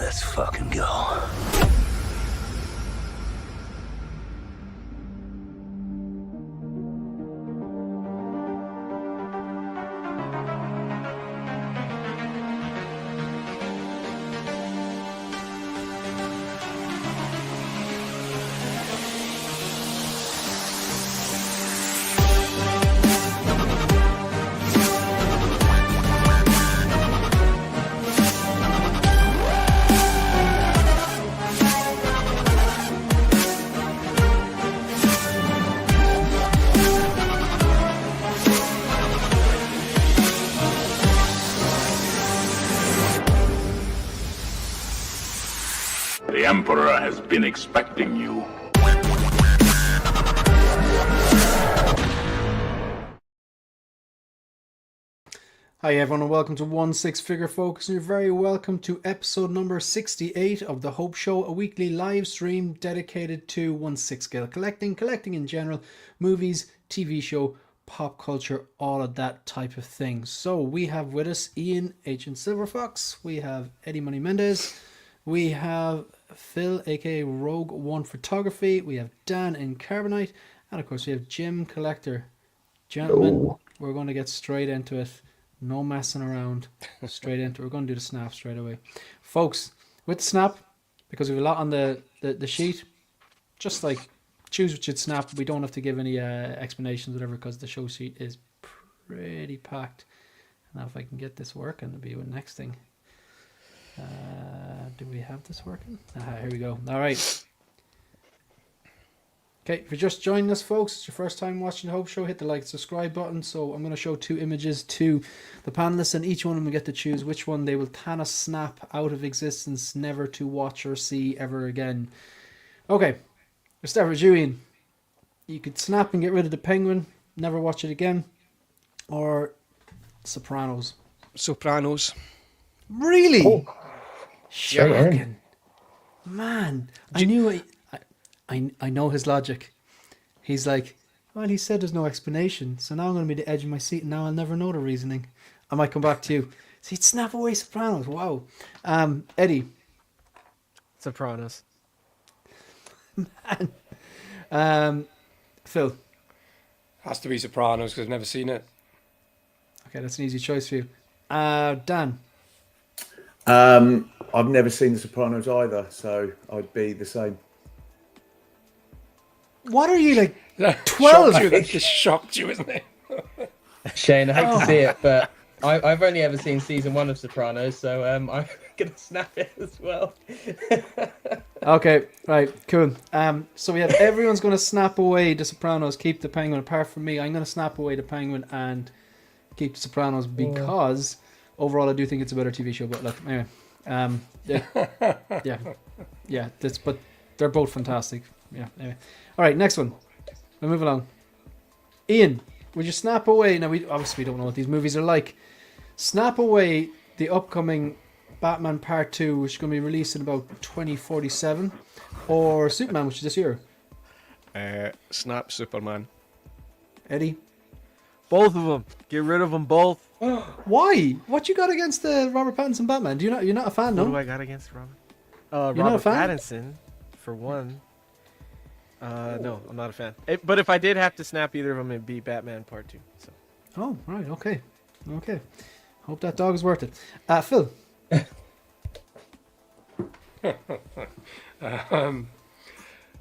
Let's fucking go. The Emperor has been expecting you. Hi everyone and welcome to One Six Figure Focus, and you're very welcome to episode number 68 of The Hope Show, a weekly live stream dedicated to 1/6 scale collecting in general, movies, TV show, pop culture, all of that type of thing. So we have with us Ian, Agent Silverfox, we have Eddie Money Mendez, we have Phil, aka Rogue One Photography, we have Dan in Carbonite, and of course we have Jim Collector. Gentlemen, we're going to get straight into it. No messing around. Straight into it. We're going to do the snap straight away. Folks, with the snap, because we have a lot on the sheet, just like choose what you'd snap. We don't have to give any explanations, whatever, because the show sheet is pretty packed. Now if I can get this working, it'll be the next thing. Do we have this working? Here we go. All right. Okay, if you're just joining us, folks, it's your first time watching the Hope Show, hit the like, subscribe button. So I'm going to show two images to the panelists, and each one of them will get to choose which one they will Thanos snap out of existence, never to watch or see ever again. Okay, let's start with you, Ian. You could snap and get rid of the Penguin, never watch it again, or Sopranos. Sopranos. Really? Oh. Shocking. Man, I knew it. I know his logic. He's like, well, he said there's no explanation, so now I'm going to be the edge of my seat, and now I'll never know the reasoning. I might come back to you. So he'd snap away Sopranos. Wow. Eddie. Sopranos. Man. Phil. Has to be Sopranos because I've never seen it. Okay, that's an easy choice for you. Dan. I've never seen The Sopranos either, so I'd be the same. What are you, like, 12? It shocked you, isn't it? Shane, I hate to see it, but I've only ever seen season 1 of Sopranos, so I'm going to snap it as well. Okay, right, cool. So we have everyone's going to snap away the Sopranos, keep the Penguin. Apart from me, I'm going to snap away the Penguin and keep the Sopranos because overall I do think it's a better TV show. But look, anyway, yeah. But they're both fantastic. Yeah. Anyway, all right, next one. We'll move along. Ian, would you snap away? Now we obviously don't know what these movies are like. Snap away the upcoming Batman Part 2, which is going to be released in about 2047, or Superman, which is this year. Snap Superman. Eddie, Both of them. Get rid of them both. why? What you got against the Robert Pattinson Batman? You're not a fan, no? What do I got against Robert? You're Robert not a fan? Pattinson, for one. No, I'm not a fan. But if I did have to snap either of them, it'd be Batman Part 2. So. Oh, right, okay. Hope that dog is worth it. Phil.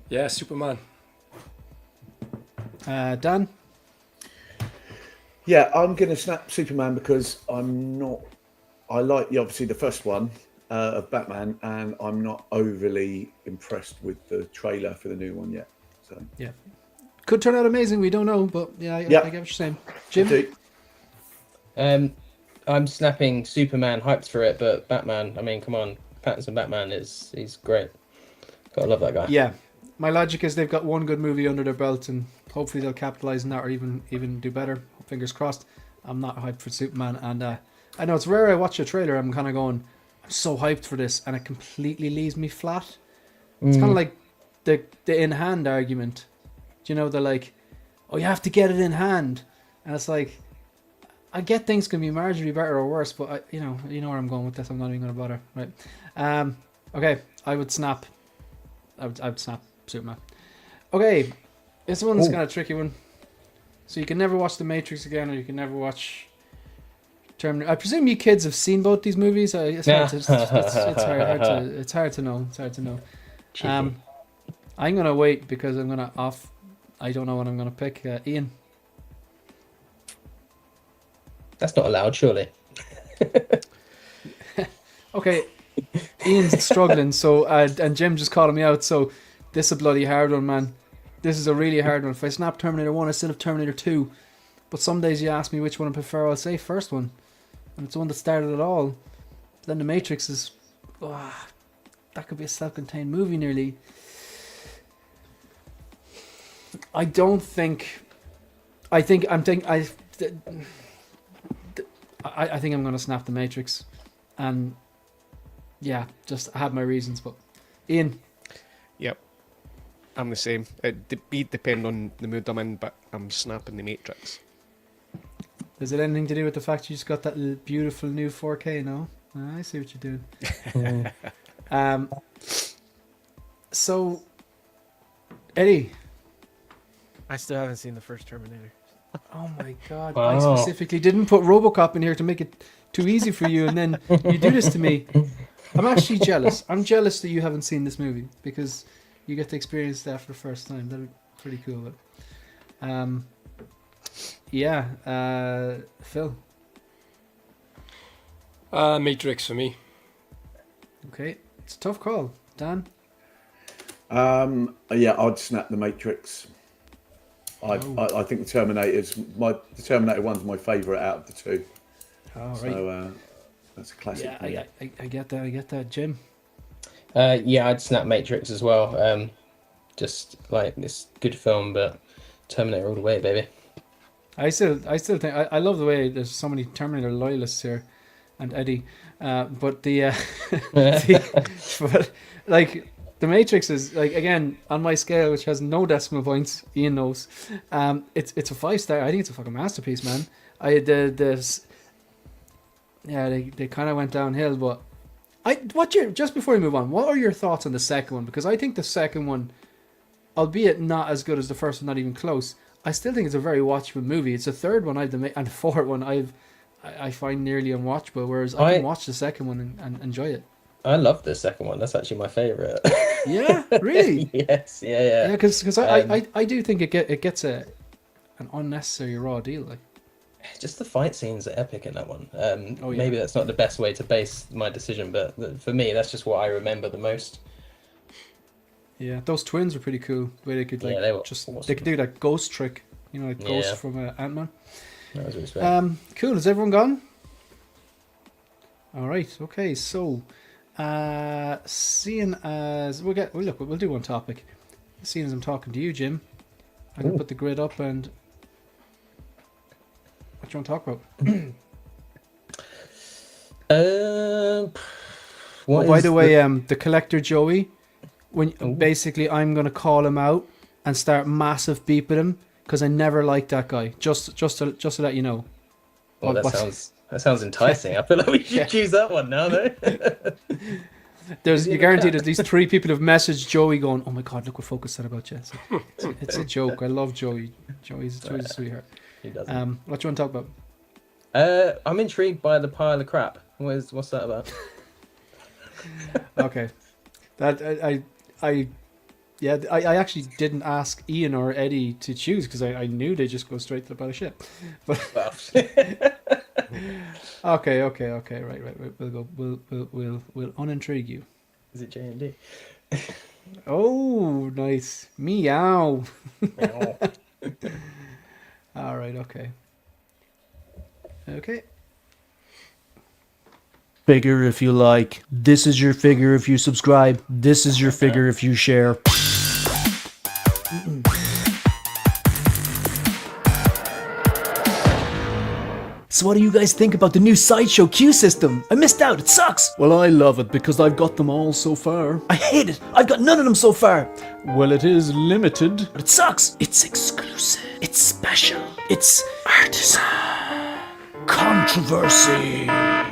Yeah, Superman. Dan. Yeah, I'm going to snap Superman because I like obviously the first one of Batman, and I'm not overly impressed with the trailer for the new one yet. So Yeah. Could turn out amazing, we don't know, but I get what you're saying. Jim? I'm snapping Superman, hyped for it, but Batman, I mean, come on. Pattinson Batman he's great. Gotta love that guy. Yeah. My logic is they've got one good movie under their belt, and hopefully they'll capitalize on that or even do better. Fingers crossed. I'm not hyped for Superman, and I know it's rare I watch a trailer, I'm kind of going, I'm so hyped for this, and it completely leaves me flat. It's kind of like the in-hand argument. Do you know, they're like, oh, you have to get it in hand. And it's like, I get things can be marginally better or worse, but you know where I'm going with this. I'm not even going to bother. Right. Okay, I would snap. I would snap Superman. Okay, this one's kind of tricky one. So you can never watch The Matrix again, or you can never watch Terminator. I presume you kids have seen both these movies. It's hard to know. It's hard to know. I'm gonna wait because I'm gonna off. I don't know what I'm gonna pick. Ian. That's not allowed, surely. Okay, Ian's struggling. So and Jim just calling me out. So this is a bloody hard one, man. This is a really hard one. If I snap Terminator 1, I still have Terminator 2. But some days you ask me which one I prefer, I'll say first one. And it's the one that started it all. But then The Matrix is... that could be a self-contained movie nearly. I don't think... I think I'm going to snap The Matrix. And yeah, just I have my reasons. But Ian... Yep. I'm the same. It depend on the mood I'm in, but I'm snapping The Matrix. Is it anything to do with the fact you just got that beautiful new 4K? No, I see what you're doing. So, Eddie. I still haven't seen the first Terminator. Oh my God! Wow. I specifically didn't put RoboCop in here to make it too easy for you, and then you do this to me. I'm actually jealous. I'm jealous that you haven't seen this movie because you get to experience that for the first time. That'd be pretty cool. But, Phil. Matrix for me. Okay, it's a tough call. Dan. I'd snap The Matrix. I think the Terminator 1's my favourite out of the two. All right. So that's a classic. Yeah, I get that. I get that, Jim. I'd snap Matrix as well. Just like this good film, but Terminator all the way, baby. I still think I love the way there's so many Terminator loyalists here, and Eddie. But but like The Matrix is like, again, on my scale, which has no decimal points, Ian knows. It's a 5-star. I think it's a fucking masterpiece, man. They kind of went downhill, but just before we move on, what are your thoughts on the second one? Because I think the second one, albeit not as good as the first one, not even close, I still think it's a very watchable movie. It's the third one and the fourth one I find nearly unwatchable, whereas I can watch the second one and enjoy it. I love the second one. That's actually my favourite. Yeah, really? Yes, yeah. Yeah, because I do think it gets an unnecessary raw deal. Like, just the fight scenes are epic in that one. yeah. Maybe that's not the best way to base my decision, but for me, that's just what I remember the most. Yeah, those twins were pretty cool. Where they could they were awesome. They could do that ghost trick, like Ghost from Ant-Man. That was really sweet. Cool. Is everyone gone? All right. Okay. So, seeing as we'll do one topic. Seeing as I'm talking to you, Jim, I can put the grid up and what do you want to talk about? By the way, the collector Joey, basically I'm gonna call him out and start massive beeping him because I never liked that guy. Just to let you know. Well, that sounds enticing. I feel like we should choose that one now, though. You're guaranteed at least 3 people have messaged Joey going, "Oh my God, look what Focus said about you." It's a joke. I love Joey. Joey's a sweetheart. He doesn't. What do you want to talk about? I'm intrigued by the pile of crap. What's that about? Okay, that I actually didn't ask Ian or Eddie to choose because I knew they just go straight to the pile of shit. But okay, right. We'll go. We'll unintrigue you. Is it J&D? Oh, nice. Meow. All right. Okay. Figure if you like. This is your figure if you subscribe. This is your figure if you share. So what do you guys think about the new Sideshow Q system? I missed out, it sucks! Well, I love it because I've got them all so far. I hate it, I've got none of them so far. Well, it is limited. But it sucks. It's exclusive. It's special. It's artisan. Controversy.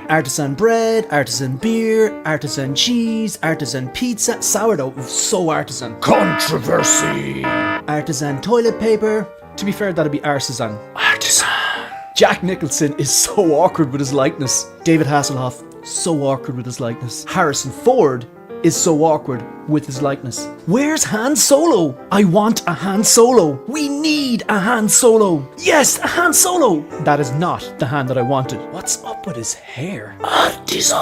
Artisan bread, artisan beer, artisan cheese, artisan pizza, sourdough, so artisan. Controversy. Artisan toilet paper. To be fair, that'd be artisan. Artisan. Jack Nicholson is so awkward with his likeness. David Hasselhoff, so awkward with his likeness. Harrison Ford is so awkward with his likeness. Where's Han Solo? I want a Han Solo. We need a Han Solo. Yes, a Han Solo. That is not the Han that I wanted. What's up with his hair? Artisan.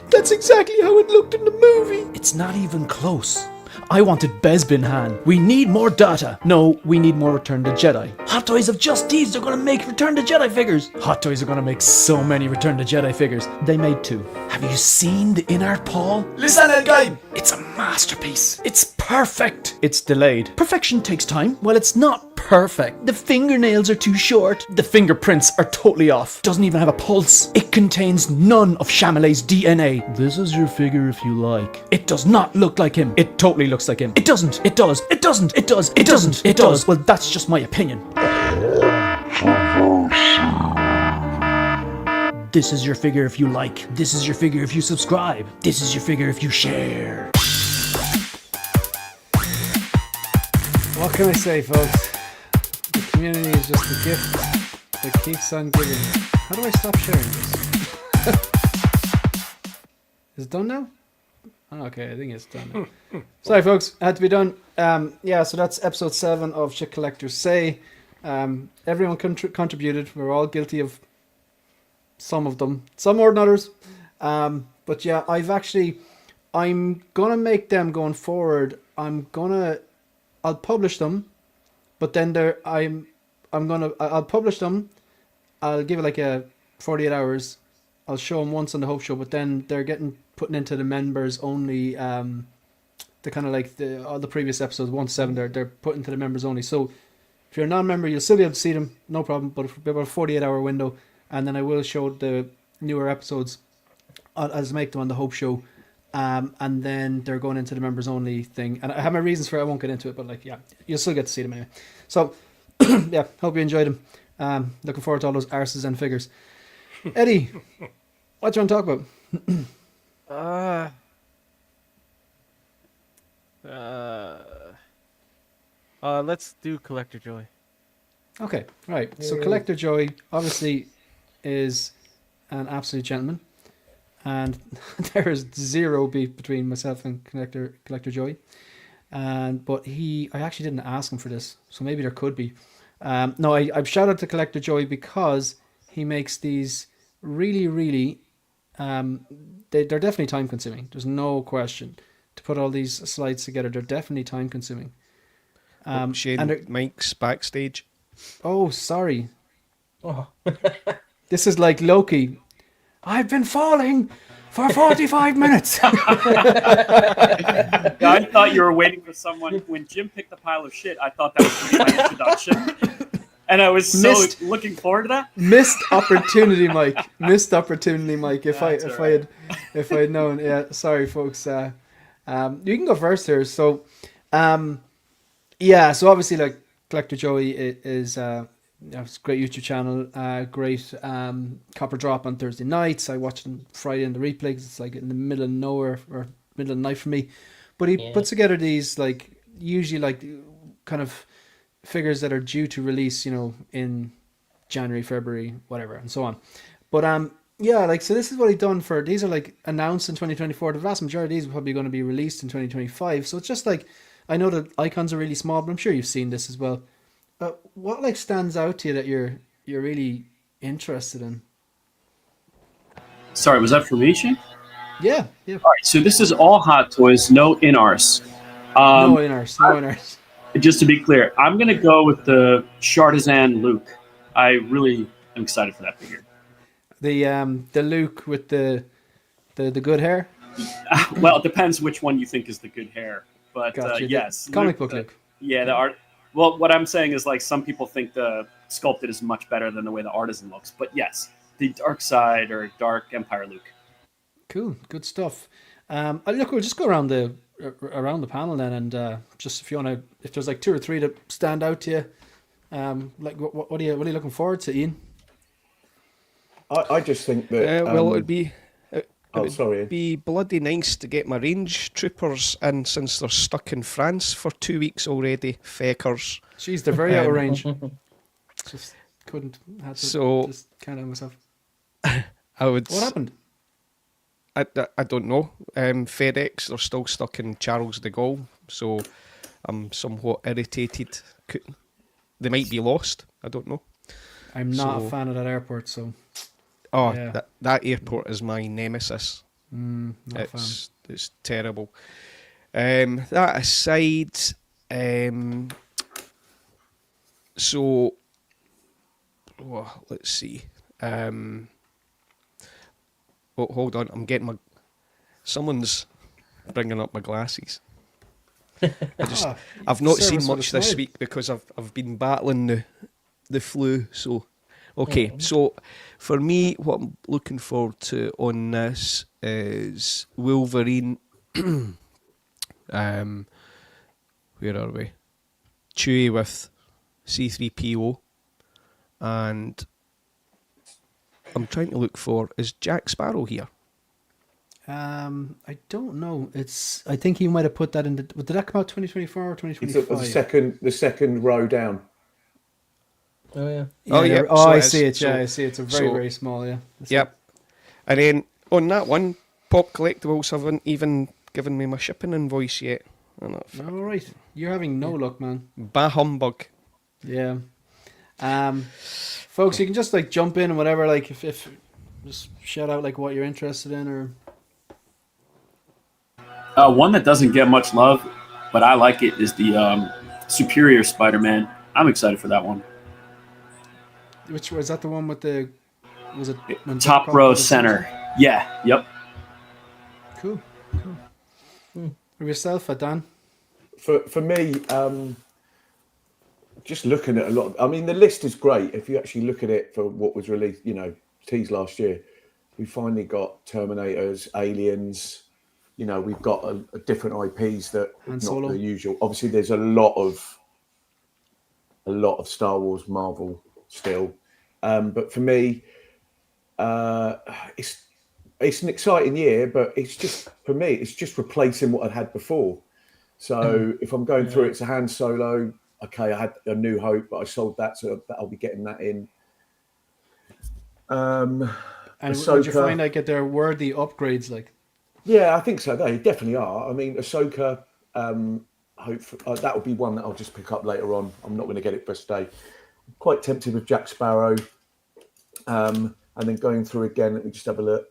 That's exactly how it looked in the movie. It's not even close. I wanted Bespin Han. We need more data. No, we need more Return to Jedi. Hot Toys have just teased they're gonna make Return to Jedi figures. Hot Toys are gonna make so many Return to Jedi figures. They made 2. Have you seen the InArt Paul? Listen, El Guy! It's a masterpiece. It's perfect. It's delayed. Perfection takes time. Well, it's not perfect. The fingernails are too short. The fingerprints are totally off. Doesn't even have a pulse. It contains none of Chalamet's DNA. This is your figure if you like. It does not look like him. It totally looks like him. It doesn't. It does. It doesn't. It does. It doesn't. It does. Well, that's just my opinion. This is your figure if you like. This is your figure if you subscribe. This is your figure if you share. What can I say, folks? The community is just a gift that keeps on giving. How do I stop sharing this? Is it done now? Oh, okay, I think it's done now. Sorry, folks, it had to be done. Yeah, so that's episode 7 of Shit Collectors Say. Everyone contributed. We're all guilty of some of them, some more than others. But yeah, I'm gonna make them going forward. I'll publish them, but then I'll publish them. I'll give it like a 48 hours. I'll show them once on the Hope Show, but then they're getting put into the members only. They're kind of like all the previous episodes, 1 to 7. They're put into the members only. So if you're a non-member, you'll still be able to see them, no problem. But it'll be about a 48-hour window, and then I will show the newer episodes as I make them on the Hope Show. And then they're going into the members only thing, and I have my reasons for it. I won't get into it, but like, yeah, you'll still get to see them anyway. So yeah, hope you enjoyed them. Looking forward to all those arses and figures. Eddie, what do you want to talk about? Let's do Collector Joy. Okay, right. So Collector Joy obviously is an absolute gentleman. And there is zero beef between myself and Collector Joy. But I actually didn't ask him for this, so maybe there could be. No, I've shout out to Collector Joy because he makes these really, really, they're definitely time consuming. There's no question. To put all these slides together, they're definitely time consuming. Shane, Mike's backstage. Oh, sorry. Oh. This is like Loki. I've been falling for 45 minutes. I thought you were waiting for someone. When Jim picked the pile of shit, I thought that was going to be my introduction. And I was looking forward to that. Missed opportunity, Mike. Missed opportunity, Mike. If I had known. Yeah, sorry, folks. You can go first here. So, yeah. So obviously, like Collector Joey is it's a great YouTube channel. Great Copper Drop on Thursday nights. I watch them Friday in the replay because it's like in the middle of nowhere or middle of the night for me. But he puts together these like usually like kind of figures that are due to release, you know, in January, February, whatever, and so on. But yeah, like, so this is what he's done for, these are like announced in 2024. The vast majority of these are probably going to be released in 2025. So it's just like, I know the icons are really small, but I'm sure you've seen this as well. What like stands out to you that you're really interested in? Sorry, was that for me, Shane? Yeah. All right, so this is all Hot Toys, no InArts. No InArts. Just to be clear, I'm going to go with the Shartizan Luke. I really am excited for that figure. The Luke with the good hair? Well, it depends which one you think is the good hair. But gotcha. yes. Comic book Luke. Yeah, the art. Well, what I'm saying is, like, some people think the sculpted is much better than the way the artisan looks. But yes, the Dark Side or Dark Empire Luke. Cool, good stuff. Look, we'll just go around the panel then, and just if you want to, if there's like 2 or 3 that stand out to you, like what are you looking forward to, Ian? I just think that. Well, it'd be. It would sorry. be bloody nice to get my range troopers in since they're stuck in France for 2 weeks already. Feckers. Jeez, they're very out of range. Just couldn't. Had to So- just can't help myself. I would. What happened? I don't know. FedEx, they're still stuck in Charles de Gaulle, so I'm somewhat irritated. They might be lost. I don't know. I'm not So- a fan of that airport, so Oh, Yeah. that airport is my nemesis. not a fan. It's terrible. That aside, so well, let's see. Oh, hold on, I'm getting my. Someone's bringing up my glasses. I've not seen service with a much this smile. week because I've been battling the flu. So, okay. So, for me, what I'm looking forward to on this is Wolverine. Where are we? Chewie with C-3PO, and I'm trying to look for, is Jack Sparrow here? I don't know. I think he might have put that in the. Did that come out 2024 or It's 2025? the second row down. Oh yeah. Oh, yeah, Oh, so I it is. see it. Yeah, So- I see it. It's a very, so- very small. Yeah. Yep. And then on that one, Pop Collectibles haven't even given me my shipping invoice yet. And All right. You're having no luck, man. bah humbug. Yeah. Folks, you can just like jump in and whatever. Like if just shout out like what you're interested in or. One that doesn't get much love, but I like it, is the Superior Spider-Man. I'm excited for that one. Which was that the one with the? Was it when Top Doc Ock row was- center. Yeah. Yep. Cool. For yourself, Dan. For me, just looking at a lot. I mean, the list is great. If you actually look at it for what was released, teased last year, we finally got Terminators, Aliens. We've got a different IPs that Han not Solo. the usual. Obviously, there's a lot of Star Wars, Marvel still, but for me, it's an exciting year. But it's just for me, it's just replacing what I'd had before. So if I'm going through, it's a Han Solo. Okay, I had a New Hope, but I sold that, so I'll be getting that in. And would you Ahsoka. find like they're worthy upgrades? Like, Yeah, I think so. They definitely are. I mean, Ahsoka, that will be one that I'll just pick up later on. I'm not going to get it first day. I'm quite tempted with Jack Sparrow. And then going through again, let me just have a look.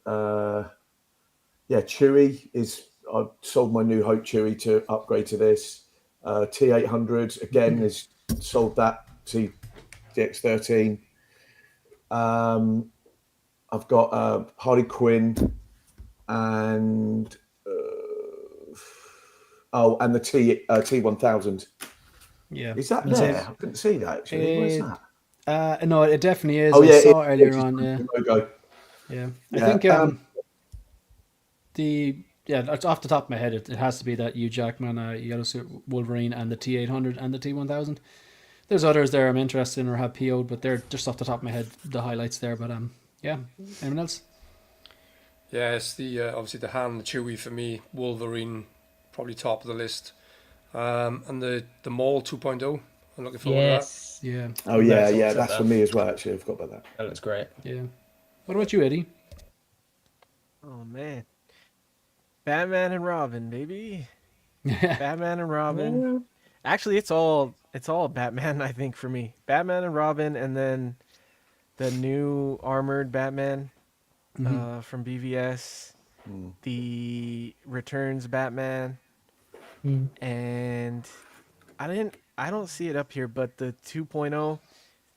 Chewie is. I've sold my New Hope Chewie to upgrade to this. T800 again is sold that to DX13. I've got Harley Quinn and and the T1000. yeah. Is that That's there? it. I couldn't see that actually. Where's that? No, it definitely is. Oh yeah, I saw it earlier it's on. Yeah. the logo. Yeah. I Yeah, think it's off the top of my head, it has to be that Hugh Jackman, Yellow Suit Wolverine, and the T800 and the T1000. There's others there I'm interested in or have PO'd, but they're just off the top of my head, the highlights there. But yeah. Anyone else? Yeah, it's the obviously the Han, the Chewie for me, Wolverine, probably top of the list, and the Maul 2.0. I'm looking forward Yes. Yeah. Oh yeah, That's yeah, also that's that. for me as well. Actually, I forgot about that. That looks great. Yeah. What about you, Eddie? Oh man, Batman and Robin, baby. Batman and Robin. Actually, it's all Batman. I think for me, Batman and Robin, and then the new armored Batman from BVS, the Returns Batman, and I don't see it up here, but the 2.0.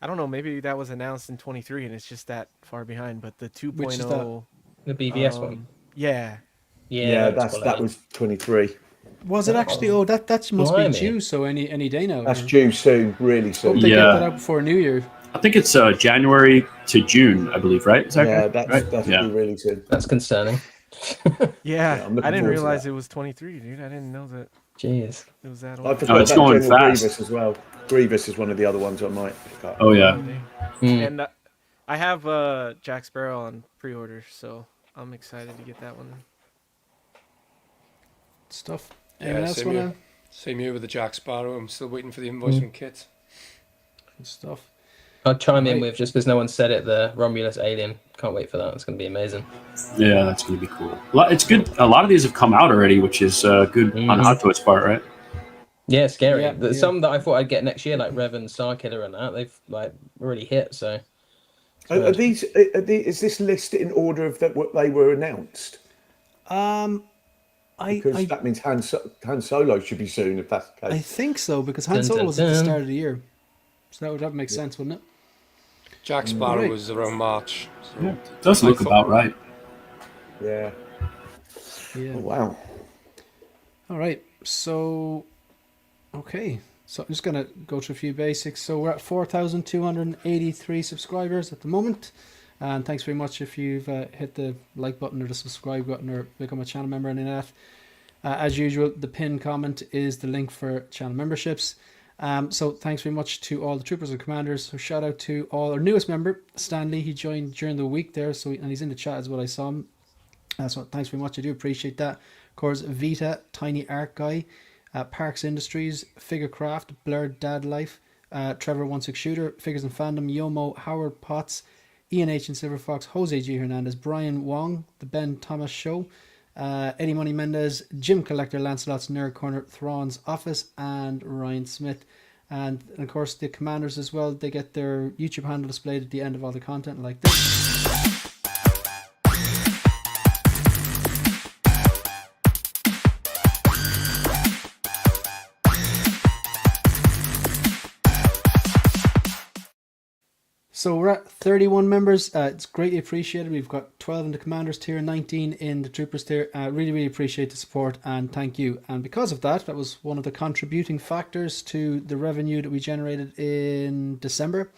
I don't know. Maybe that was announced in 23, and it's just that far behind. But the 2.0. Which is that? The BVS one. Yeah. Yeah, looks that was 23. Was it actually? Oh, that must Blimey. be due. So any day now. That's or- due soon, really Hope soon. they get Yeah. that out before New Year. I think it's January to June, I believe, right? Is that Yeah, correct? Right? that's Yeah. due really soon. That's concerning. Yeah. I'm looking I didn't forward to realize that. it was 23, dude. I didn't know that Jeez. it was that I old. forgot it's about going General fast. Grievous as well. Grievous is one of the other ones I might pick up. Oh yeah. Mm. And I have Jack Sparrow on pre-order, so I'm excited to get that one. Stuff. Yeah, Anyone else want to? Same here with the Jack Sparrow. I'm still waiting for the invoice Mm. from Kit. Stuff. I'll chime in Right. with, just because no one said it, the Romulus alien. Can't wait for that. It's going to be amazing. Yeah, that's going to be cool. It's good. A lot of these have come out already, which is good on Hot Toys part, right? Yeah, scary. Yeah, yeah. Some that I thought I'd get next year, like Revan, Starkiller, and that, they've like already hit. So Are these? Is this list in order of what they were announced? Because that means Han Solo should be soon, if that's the case. I think so, because Han Solo was at the start of the year, so that would make sense, wouldn't it? Jack Sparrow was around March. So yeah, it does look about right. Yeah. Yeah. Oh, wow. All right. So, okay. So I'm just gonna go through a few basics. So we're at 4,283 subscribers at the moment. And thanks very much if you've hit the like button or the subscribe button or become a channel member on InArt. As usual, the pinned comment is the link for channel memberships. So thanks very much to all the troopers and commanders. So shout out to all our newest member, Stanley. He joined during the week there, and he's in the chat as well. I saw him. So thanks very much. I do appreciate that. Of course, Vita, Tiny Art Guy, Parks Industries, Figurecraft, Blurred Dad Life, Trevor 16 Shooter, Figures and Fandom, Yomo, Howard Potts, Ian H and Silver Fox, Jose G Hernandez, Brian Wong, The Ben Thomas Show, Eddie Money Mendez, Jim Collector, Lancelot's Nerd Corner, Thrawn's Office, and Ryan Smith. And of course, the commanders as well, they get their YouTube handle displayed at the end of all the content like this. So we're at 31 members. It's greatly appreciated. We've got 12 in the commanders tier, 19 in the troopers tier. Really, really appreciate the support and thank you. And because of that, that was one of the contributing factors to the revenue that we generated in December.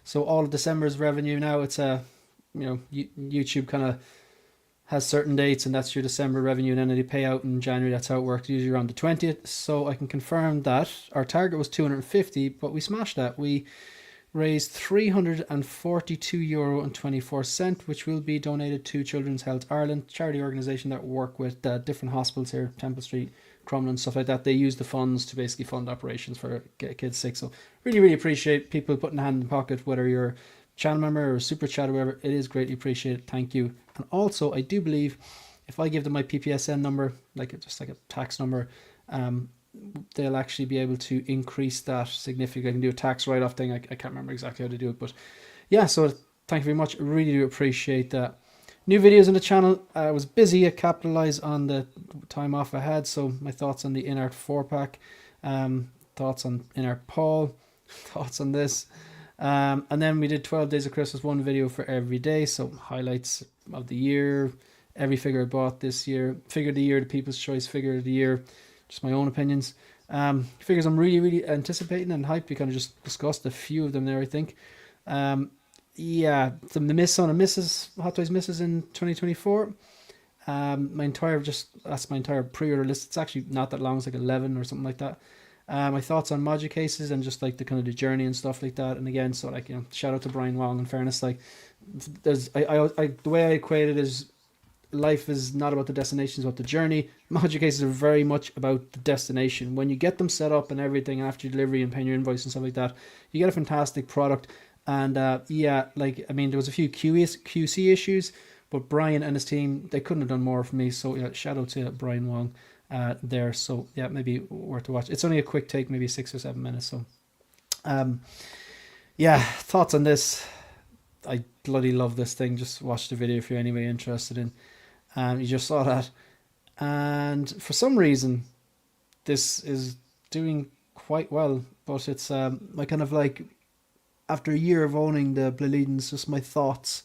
So all of December's revenue now, it's YouTube kind of has certain dates, and that's your December revenue, and then they pay out in January. That's how it works, usually around the 20th. So I can confirm that our target was 250, but we smashed that. We raised €342.24, which will be donated to Children's Health Ireland, charity organisation that work with different hospitals here, Temple Street, Crumlin, stuff like that. They use the funds to basically fund operations for get kids sick. So really, really appreciate people putting a hand in the pocket, whether you're a channel member or super chat or whatever. It is greatly appreciated. Thank you. And also, I do believe if I give them my PPSN number, just like a tax number, they'll actually be able to increase that significantly. I can do a tax write-off thing. I can't remember exactly how to do it, but yeah, so thank you very much. I really do appreciate that. New videos on the channel. I was busy. I capitalized on the time off I had, so my thoughts on the InArt 4-pack, thoughts on InArt Paul, thoughts on this, and then we did 12 Days of Christmas, one video for every day, so highlights of the year, every figure I bought this year, figure of the year, the People's Choice figure of the year, just my own opinions. Figures I'm really, really anticipating and hyped. We kind of just discussed a few of them there, I think. Yeah, the Miss on a Misses, Hot Toys Misses in 2024. My entire pre-order list. It's actually not that long. It's like 11 or something like that. My thoughts on Modular cases and just like the kind of the journey and stuff like that. And again, so like, shout out to Brian Wong. In fairness, like there's the way I equate it is, life is not about the destination, it's about the journey. Modular cases are very much about the destination. When you get them set up and everything after delivery and paying your invoice and stuff like that, you get a fantastic product. And there was a few QC issues, but Brian and his team, they couldn't have done more for me. So yeah, shout out to Brian Wong there. So yeah, maybe worth to watch. It's only a quick take, maybe 6 or 7 minutes. So thoughts on this. I bloody love this thing. Just watch the video if you're anyway interested in. You just saw that, and for some reason this is doing quite well, but it's my kind of like, after a year of owning the Bleedens, just my thoughts.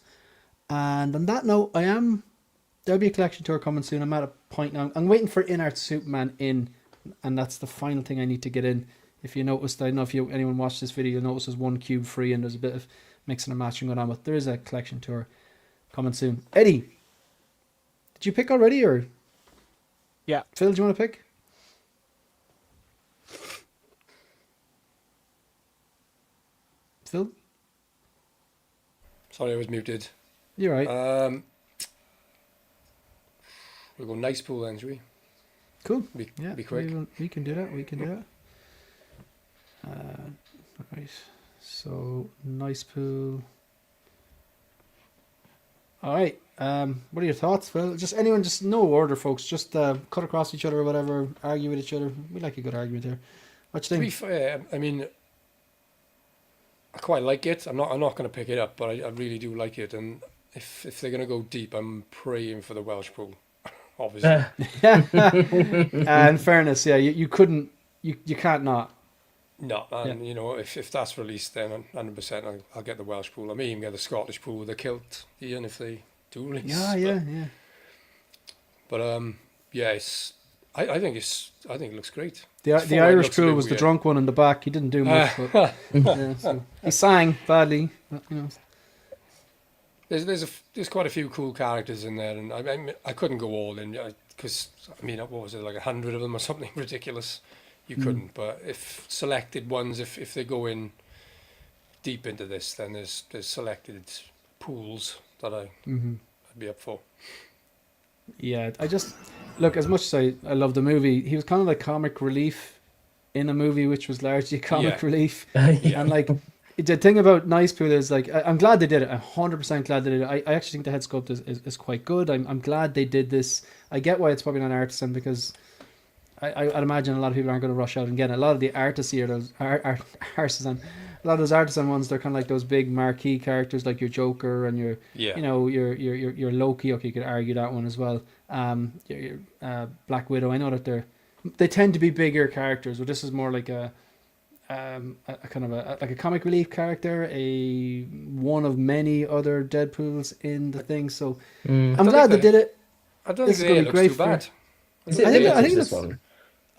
And on that note, there'll be a collection tour coming soon. I'm at a point now, I'm waiting for InArt Superman in, and that's the final thing I need to get in. If you noticed, I don't know if anyone watched this video, you'll notice there's one cube free and there's a bit of mixing and matching going on, but there is a collection tour coming soon. Eddie, did you pick already, or? Yeah. Phil, do you want to pick? Phil? Sorry, I was muted. You're right. We'll go Nicepool then, shall we? Cool. Be quick. We can do that. We can do that. Right. So Nicepool. All right. What are your thoughts, Phil? Just anyone, just no order, folks. Just cut across each other or whatever. Argue with each other. We like a good argument here. What you To be think? fair, I mean, I quite like it. I'm not going to pick it up, but I really do like it. And if they're going to go deep, I'm praying for the Welsh pool, obviously. In fairness, yeah, you couldn't, you can't not. No, and you know, if that's released, then 100% I'll get the Welsh pool. I may even get the Scottish pool with a kilt, Ian, if they do release. Yeah. But yeah, I think it looks great. The Irish pool was the drunk one in the back. He didn't do much, but so he sang badly. But, you know. There's quite a few cool characters in there, and I couldn't go all in because I mean, what was it, like 100 of them or something ridiculous? You couldn't, but if selected ones, if they go in deep into this, then there's selected pools that I'd be up for. Yeah, I just look, as much as I love the movie, he was kind of like comic relief in a movie which was largely comic relief. And like the thing about Nicepool is like I'm glad they did it. I'm 100% glad they did it. I actually think the head sculpt is quite good. I'm glad they did this. I get why it's probably not artisan, because I'd imagine a lot of people aren't going to rush out and get it. A lot of the artisan, a lot of those artisan ones, they're kind of like those big marquee characters, like your Joker and your, you know, your Loki. Okay, you could argue that one as well. Your Black Widow. I know that they tend to be bigger characters, but this is more like a kind of like a comic relief character, a one of many other Deadpools in the thing. So I'm glad they did it. I don't think it looks too bad.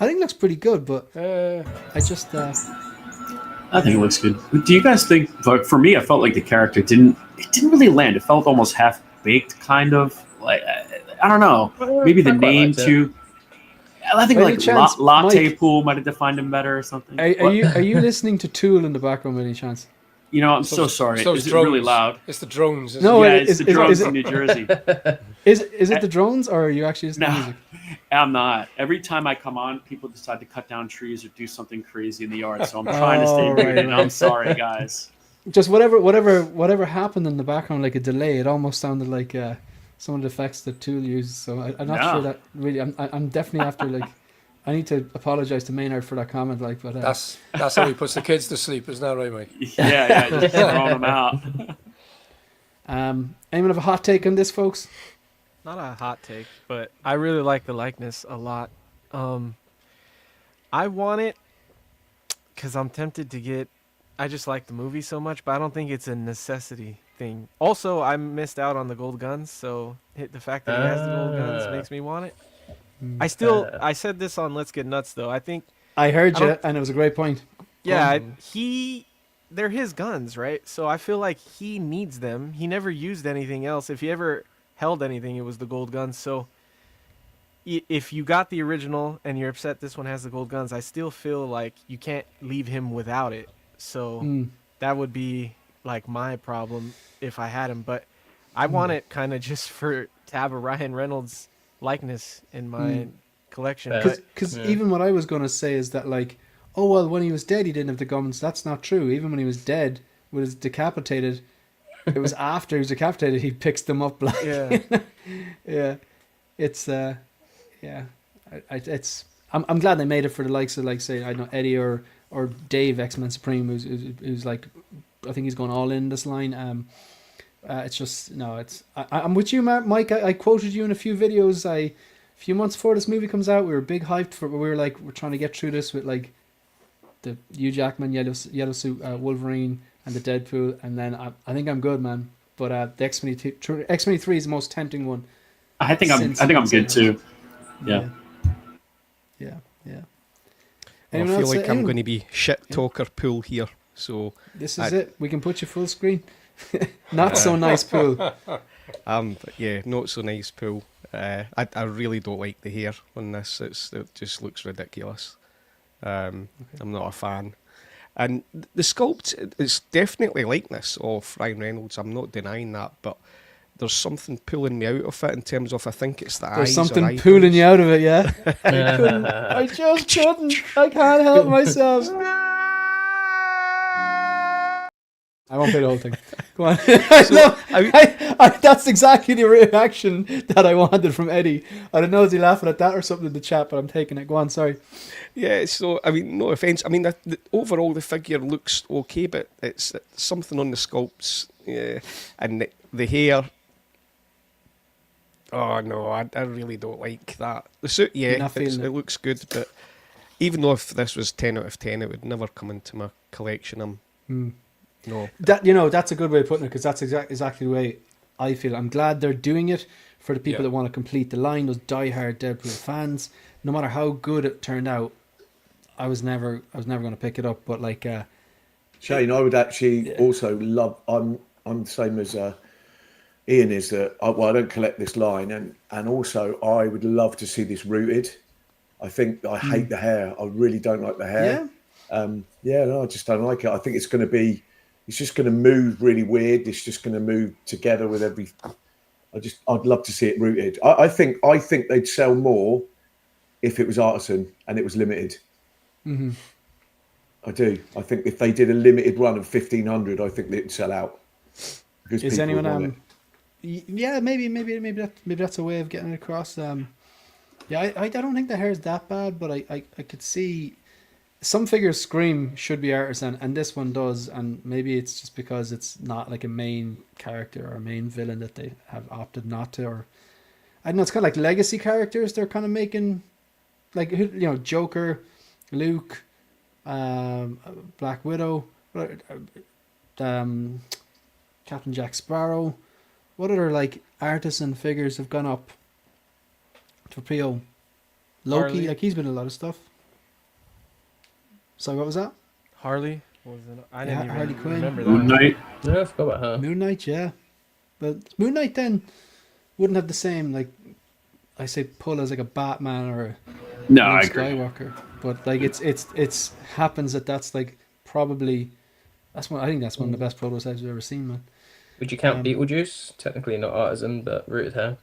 I think it looks pretty good, but I just I think it looks good. Do you guys think? Like, for me, I felt like the character didn't really land. It felt almost half baked, kind of. Like I don't know. Maybe the name too. I think like Latte Mike, Pool might have defined him better or something. Are you listening to Tool in the background by any chance? You know, I'm so sorry. So is it really loud? It's the drones. No, yeah, it's the drones in New Jersey. Is it the drones, or are you actually listening to music? I'm not. Every time I come on, people decide to cut down trees or do something crazy in the yard. So I'm trying to stay muted. Right. I'm sorry, guys. Just whatever happened in the background, like a delay. It almost sounded like some of the effects that Tool used. So I'm not sure that really. I'm definitely after like. I need to apologize to Maynard for that comment, like, but that's how he puts the kids to sleep, isn't that right, Mike? Yeah, just throwing them out. Anyone have a hot take on this, folks? Not a hot take, but I really like the likeness a lot. I want it because I'm tempted to get. I just like the movie so much, but I don't think it's a necessity thing. Also, I missed out on the gold guns, so the fact that he has the gold guns makes me want it. I said this on Let's Get Nuts, though. I think I heard you, and it was a great point. Yeah, they're his guns, right? So I feel like he needs them. He never used anything else. If he ever held anything, it was the gold guns. So if you got the original and you're upset this one has the gold guns, I still feel like you can't leave him without it. So that would be like my problem if I had him. But I want it kind of just to have a Ryan Reynolds likeness in my collection. Because even what I was going to say is that, like, oh, well, when he was dead, he didn't have the guns. That's not true. Even when he was dead, was decapitated, it was after he was decapitated, he picks them up. Like, yeah. It's, I'm glad they made it for the likes of, like, say, I don't know, Eddie or Dave, X-Men Supreme, who's like, I think he's going all in this line. It's just, no, it's, I'm with you, Mike. I quoted you in a few videos. A few months before this movie comes out, we were big hyped for, we were like, we're trying to get through this with like the Hugh Jackman, yellow suit, Wolverine, and the Deadpool, and then I think I'm good, man. But the X-23 is the most tempting one. I think I'm good too. Yeah. I feel like I'm going to be shit talker pool here, so this is it. We can put you full screen. Not so nice pool. Not so nice pool. I really don't like the hair on this. It just looks ridiculous. I'm not a fan. And the sculpt is definitely likeness of Ryan Reynolds. I'm not denying that, but there's something pulling me out of it in terms of I think it's the eyes. There's or something eyebrows. pulling you out of it, yeah. I just couldn't. I can't help myself. I won't play the whole thing. Go on. That's exactly the reaction that I wanted from Eddie. I don't know, is he laughing at that or something in the chat, but I'm taking it. Go on, sorry. Yeah, so, I mean, no offence. I mean, overall the figure looks okay, but it's something on the sculpts. Yeah, and the hair. Oh, no, I really don't like that. The suit, yeah, it looks good, but even though if this was 10 out of 10, it would never come into my collection. No. That's a good way of putting it, because that's exactly the way I feel. I'm glad they're doing it for the people that want to complete the line, those diehard Deadpool fans. No matter how good it turned out, I was never going to pick it up. But like, Shane, I would actually also love. I'm the same as Ian is that. I don't collect this line, and also I would love to see this rooted. I think I hate the hair. I really don't like the hair. No, I just don't like it. I think it's going to be. It's just going to move really weird. It's just going to move together with every. I'd love to see it rooted. I think they'd sell more if it was artisan and it was limited. Mm-hmm. I do. I think if they did a limited run of 1,500, I think they'd sell out. Because is people anyone? want it. Yeah, maybe that's a way of getting it across. I don't think the hair is that bad, but I could see. Some figures scream should be artisan, and this one does, and maybe it's just because it's not like a main character or a main villain that they have opted not to, or I don't know, it's kind of like legacy characters they're kind of making, like, Joker, Luke, Black Widow, Captain Jack Sparrow. What other like artisan figures have gone up for Prio? Loki, Harley. like he's been in a lot of stuff. So what was that? Harley? I didn't even Harley Quinn. remember that. Moon Knight. Yeah, I forgot about her. Moon Knight, yeah. But Moon Knight then wouldn't have the same, like, I say, pull as like a Batman or a No, Luke I agree. Skywalker. But like it's happens that's like probably I think that's one of the best prototypes I've ever seen, man. Would you count Beetlejuice? Technically not artisan, but rooted hair.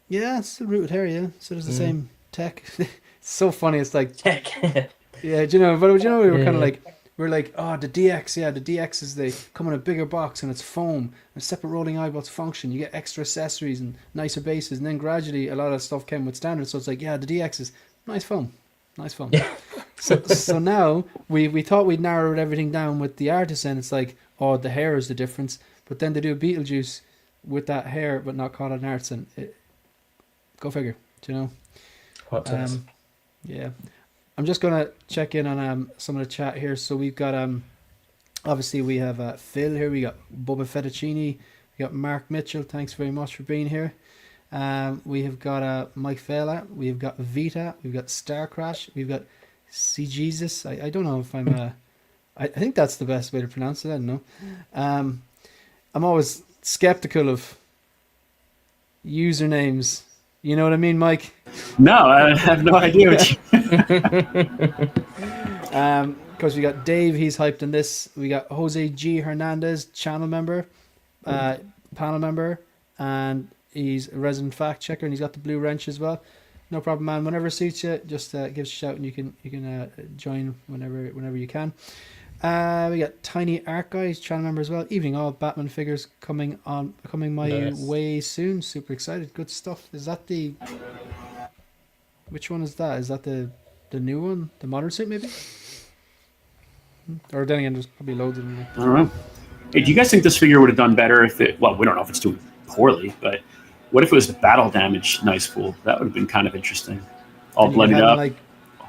Yeah, it's still rooted hair, yeah. So there's the same tech. It's so funny. It's like Tech. yeah, we were kind of like, we're like, oh, the DX, the DXs, they come in a bigger box and it's foam and separate rolling eyeballs function. You get extra accessories and nicer bases, and then gradually a lot of stuff came with standard. So it's like, the DXs, nice foam. Yeah. So now we thought we'd narrowed everything down with the artisan. It's like, oh, the hair is the difference, but then they do a Beetlejuice with that hair, but not call it an artisan. Go figure, Hot takes. Yeah. I'm just going to check in on some of the chat here. So we've got, obviously we have Phil here. We got Bubba Fettuccini. We got Mark Mitchell. Thanks very much for being here. We have got Mike Fela. We've got Vita. We've got Star Crash. We've got C Jesus. I don't know if I'm, I think that's the best way to pronounce it. I don't know. I'm always skeptical of usernames. You know what I mean, Mike? No, I have no idea what you... Because we got Dave, he's hyped in this. We got Jose G. Hernandez, channel member, panel member, and he's a resident fact checker, and he's got the blue wrench as well. No problem, man. Whenever it suits you, just give us a shout, and you can join whenever you can. We got Tiny Art Guys, channel member as well. Evening all, Batman figures coming my way soon. Super excited. Good stuff. Is that the... Which one is that? Is that the new one? The modern suit, maybe? Or then again, there's probably loads of them. I don't know. Hey, do you guys think this figure would have done better if it... Well, we don't know if it's doing poorly, but what if it was the battle damage Nicepool? That would have been kind of interesting. All blended up. Like,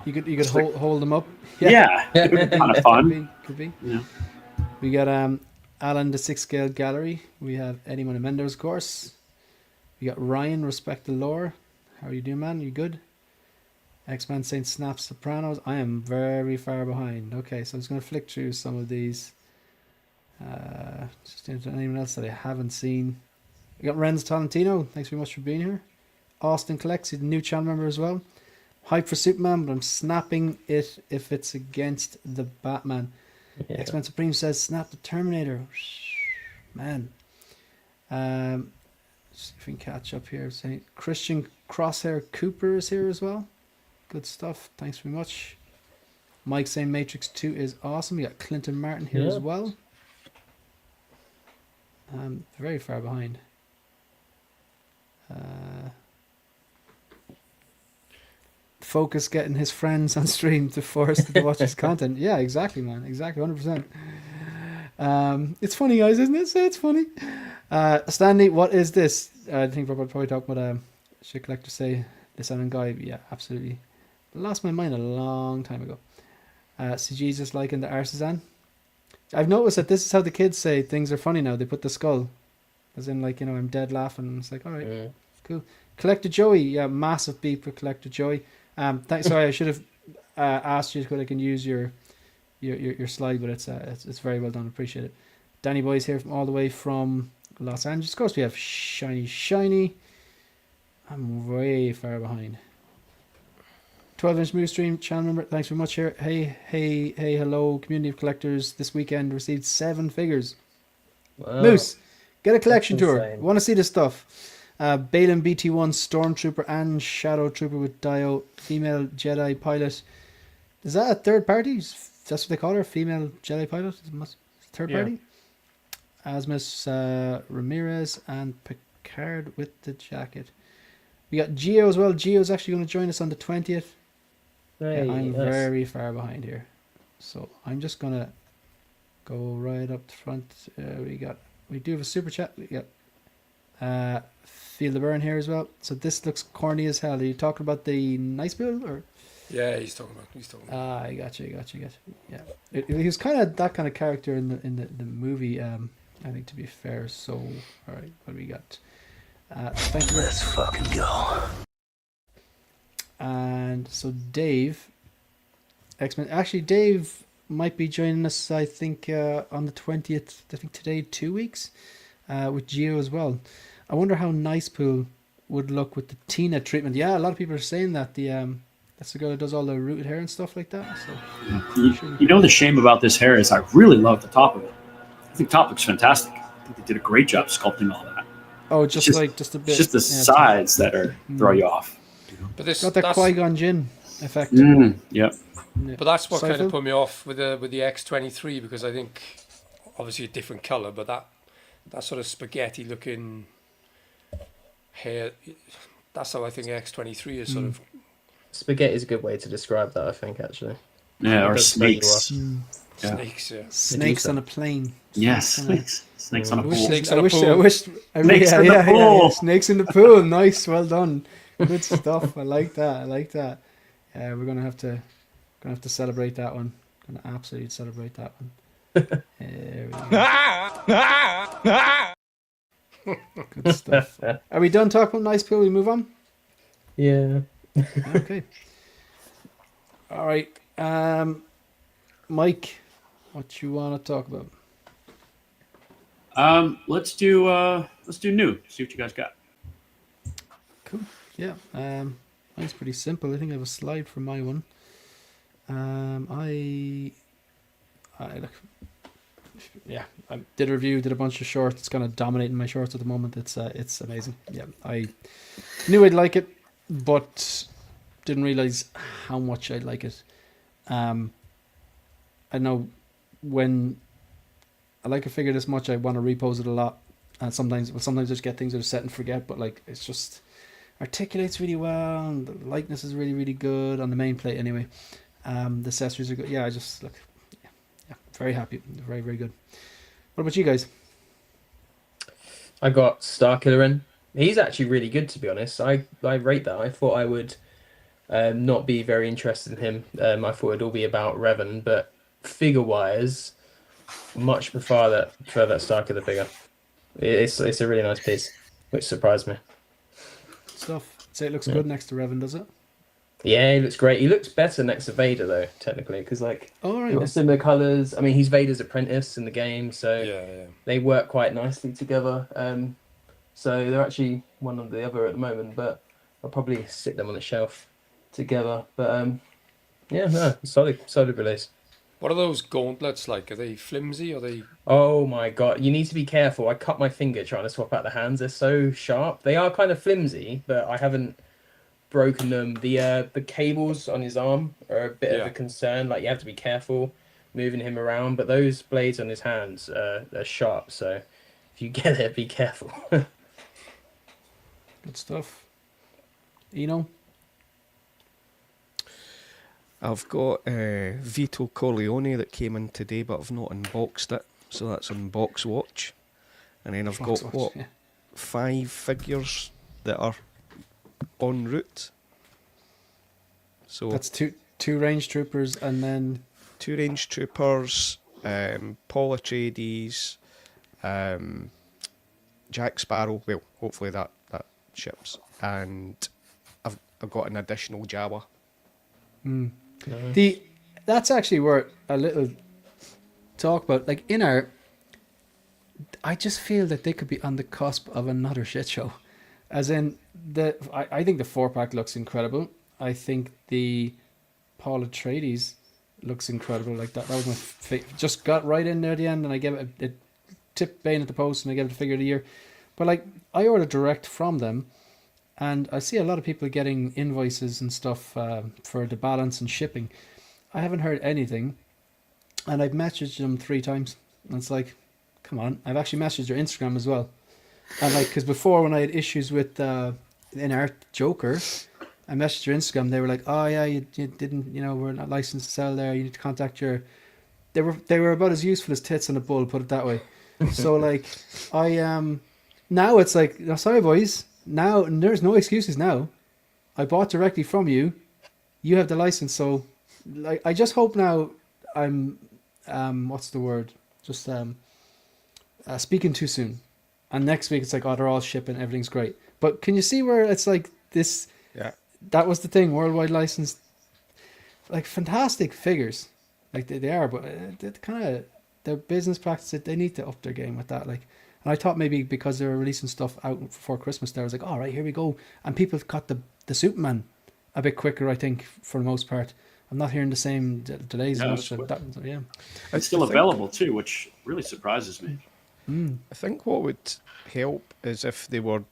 you could hold them up. Yeah. It would be kind of fun. Could be. Yeah. We got Alan the 6 Scale Gallery. We have Eddie Menendez, of course. We got Ryan, Respect the Lore. How are you doing, man? You good? X-Man Saint Snaps Sopranos. I am very far behind. Okay, so I'm just going to flick through some of these. Just anyone else that I haven't seen. We got Renz Tolentino. Thanks very much for being here. Austin Collects. He's a new channel member as well. Hype for Superman, but I'm snapping it if it's against the Batman. Yeah. X-Men Supreme says, snap the Terminator. Man. See if we can catch up here. Saying Christian Crosshair Cooper is here as well. Good stuff. Thanks very much. Mike saying Matrix 2 is awesome. We got Clinton Martin here as well. Very far behind. Focus getting his friends on stream to force them to watch his content. Yeah, exactly, man. Exactly, 100%. It's funny, guys, isn't it? Say it's funny. Stanley, what is this? I think we're probably talking about Shit Collector say this and guy. Yeah, absolutely. Lost my mind a long time ago. See Jesus liking the artisan. I've noticed that this is how the kids say things are funny now. They put the skull, as in like, you know, I'm dead laughing. It's like, all right, cool. Collector Joey, yeah, massive beat for Collector Joey. Thanks. Sorry, I should have asked you if I can use your slide, but it's very well done. Appreciate it. Danny Boy's here from all the way from Los Angeles. Of course, we have Shiny. I'm way far behind. 12-inch Moose Stream channel member. Thanks very much here. Hey, hello, community of collectors. This weekend received 7 figures. Wow. Moose, get a collection tour. Want to see this stuff. Balin BT1 Stormtrooper and Shadow Trooper with Dio. Female Jedi pilot. Is that a third party? That's what they call her, female Jedi pilot? Third party? Asmus Ramirez and Picard with the jacket. We got Geo as well. Geo's actually going to join us on the 20th. Hey, yeah, I'm very far behind here. So I'm just going to go right up front. We do have a super chat. We got Feel the Burn here as well. So this looks corny as hell. Are you talking about the Nicepool or? Yeah, he's talking about. I got you. Yeah, he was kind of that kind of character in the movie. I think, to be fair. So all right, what do we got? Thank you. Let's fucking go. And so Dave, X-Men. Actually, Dave might be joining us. I think on the 20th. I think today, 2 weeks, with Geo as well. I wonder how Nicepool would look with the Tina treatment. Yeah, a lot of people are saying that that's the girl who does all the rooted hair and stuff like that. So you know, the shame about this hair is I really love the top of it. I think the top looks fantastic. I think they did a great job sculpting all that. Oh, just a bit. It's just the sides that are throw you off. But this got that Qui-Gon Jinn effect. Yep. But that's what kind of put me off with the X23, because I think obviously a different color, but that sort of spaghetti looking hair. That's how I think X23 is sort of. Spaghetti is a good way to describe that, I think, actually. Yeah, or snakes. Yeah. Snakes, yeah. Snakes on a plane. Yes, snakes on a pool. Snakes on a pool. Snakes in the pool. Yeah. Snakes in the pool. Nice, well done. Good stuff. I like that. Yeah, we're gonna have to celebrate that one. Gonna absolutely celebrate that one. There we go. Good stuff. Are we done talking about Nicepool? We move on. Yeah. Okay. All right. Mike, what you want to talk about? Let's do new. See what you guys got. Cool. Yeah. Mine's pretty simple. I think I have a slide for my one. I did a review, did a bunch of shorts. It's kind of dominating my shorts at the moment. It's amazing. Yeah, I knew I'd like it, but didn't realize how much I'd like it. I know when I like a figure this much, I want to repose it a lot. And sometimes I just get things that are set and forget, but like it's just articulates really well, and the likeness is really, really good on the main plate anyway. The accessories are good. Yeah, I just look, yeah, very happy. Very, very good. What about you guys? I got Starkiller in. He's actually really good, to be honest. I rate that. I thought I would not be very interested in him. I thought it'd all be about Revan, but figure-wise, much prefer that Starkiller figure. It's a really nice piece, which surprised me. Stuff. Say it looks good next to Revan, does it? Yeah, he looks great. He looks better next to Vader, though, technically, because like they're similar colors. I mean, he's Vader's apprentice in the game, so they work quite nicely together. So they're actually one or the other at the moment, but I'll probably stick them on the shelf together. But solid release. What are those gauntlets like? Are they flimsy? Are they? Oh my god, you need to be careful. I cut my finger trying to swap out the hands. They're so sharp. They are kind of flimsy, but I haven't broken them. The cables on his arm are a bit of a concern. Like, you have to be careful moving him around. But those blades on his hands are sharp. So if you get it, be careful. Good stuff. Eno? I've got Vito Corleone that came in today, but I've not unboxed it, so that's on Box Watch. And then I've Box got Watch, yeah. 5 figures that are en route. So That's two range troopers, and then 2 range troopers, Paul Atreides, Jack Sparrow. Well, hopefully that ships, and I've got an additional Jawa. That's actually worth a little talk about. Like, InArt, I just feel that they could be on the cusp of another shit show. As in, I think the 4-pack looks incredible. I think the Paul Atreides looks incredible. Like, that was my just got right in there at the end, and I gave it a tip Bane at the post, and I gave it a figure of the year. But like, I ordered direct from them, and I see a lot of people getting invoices and stuff for the balance and shipping. I haven't heard anything, and I've messaged them 3 times. And it's like, come on. I've actually messaged their Instagram as well. And like, because before, when I had issues with InArt Joker, I messaged your Instagram. They were like, "Oh yeah, you didn't, we're not licensed to sell there. You need to contact your." They were about as useful as tits on a bull, put it that way. So like, now it's like, no, sorry boys. Now there's no excuses. Now, I bought directly from you. You have the license, so like, I just hope now I'm what's the word? Just speaking too soon. And next week it's like, oh, they're all shipping, everything's great. But can you see where it's like this? Yeah. That was the thing, worldwide license. Like, fantastic figures, like they are, but they kind of, their business practices, they need to up their game with that. Like, and I thought maybe because they were releasing stuff out before Christmas, there was like, all right, here we go, and people got the Superman a bit quicker, I think, for the most part. I'm not hearing the same delays. Yeah, much. Yeah, It's still available too, which really surprises me. I think what would help is if they were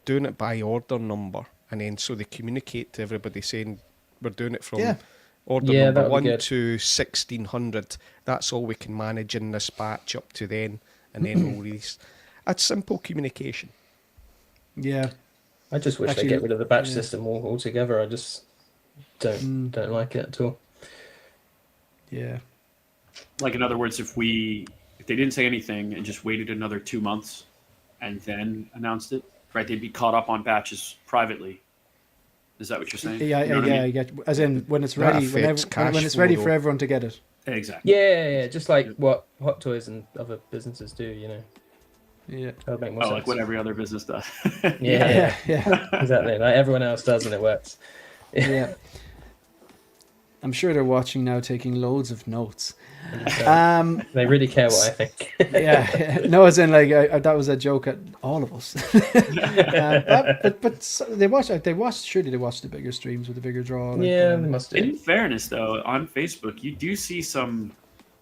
doing it by order number, and then so they communicate to everybody saying we're doing it from order number 1 to 1600. That's all we can manage in this batch up to then, and then we'll release. That's simple communication. Yeah. I just wish they get rid of the batch system altogether. I just don't like it at all. Yeah. Like, in other words, if they didn't say anything and just waited another 2 months and then announced it, right? They'd be caught up on batches privately. Is that what you're saying? Yeah, you know I get. As in, when it's ready, when it's ready for everyone to get it. Exactly. Yeah, just like what Hot Toys and other businesses do, Yeah. That would make more sense. Like what every other business does. Yeah. Exactly. Like everyone else does, and it works. Yeah. I'm sure they're watching now, taking loads of notes. They really care what I think. Yeah. No, as in, like, that was a joke at all of us. But they watched. Surely they watched the bigger streams with the bigger draw. Like, yeah, they must do. In fairness, though, on Facebook, you do see some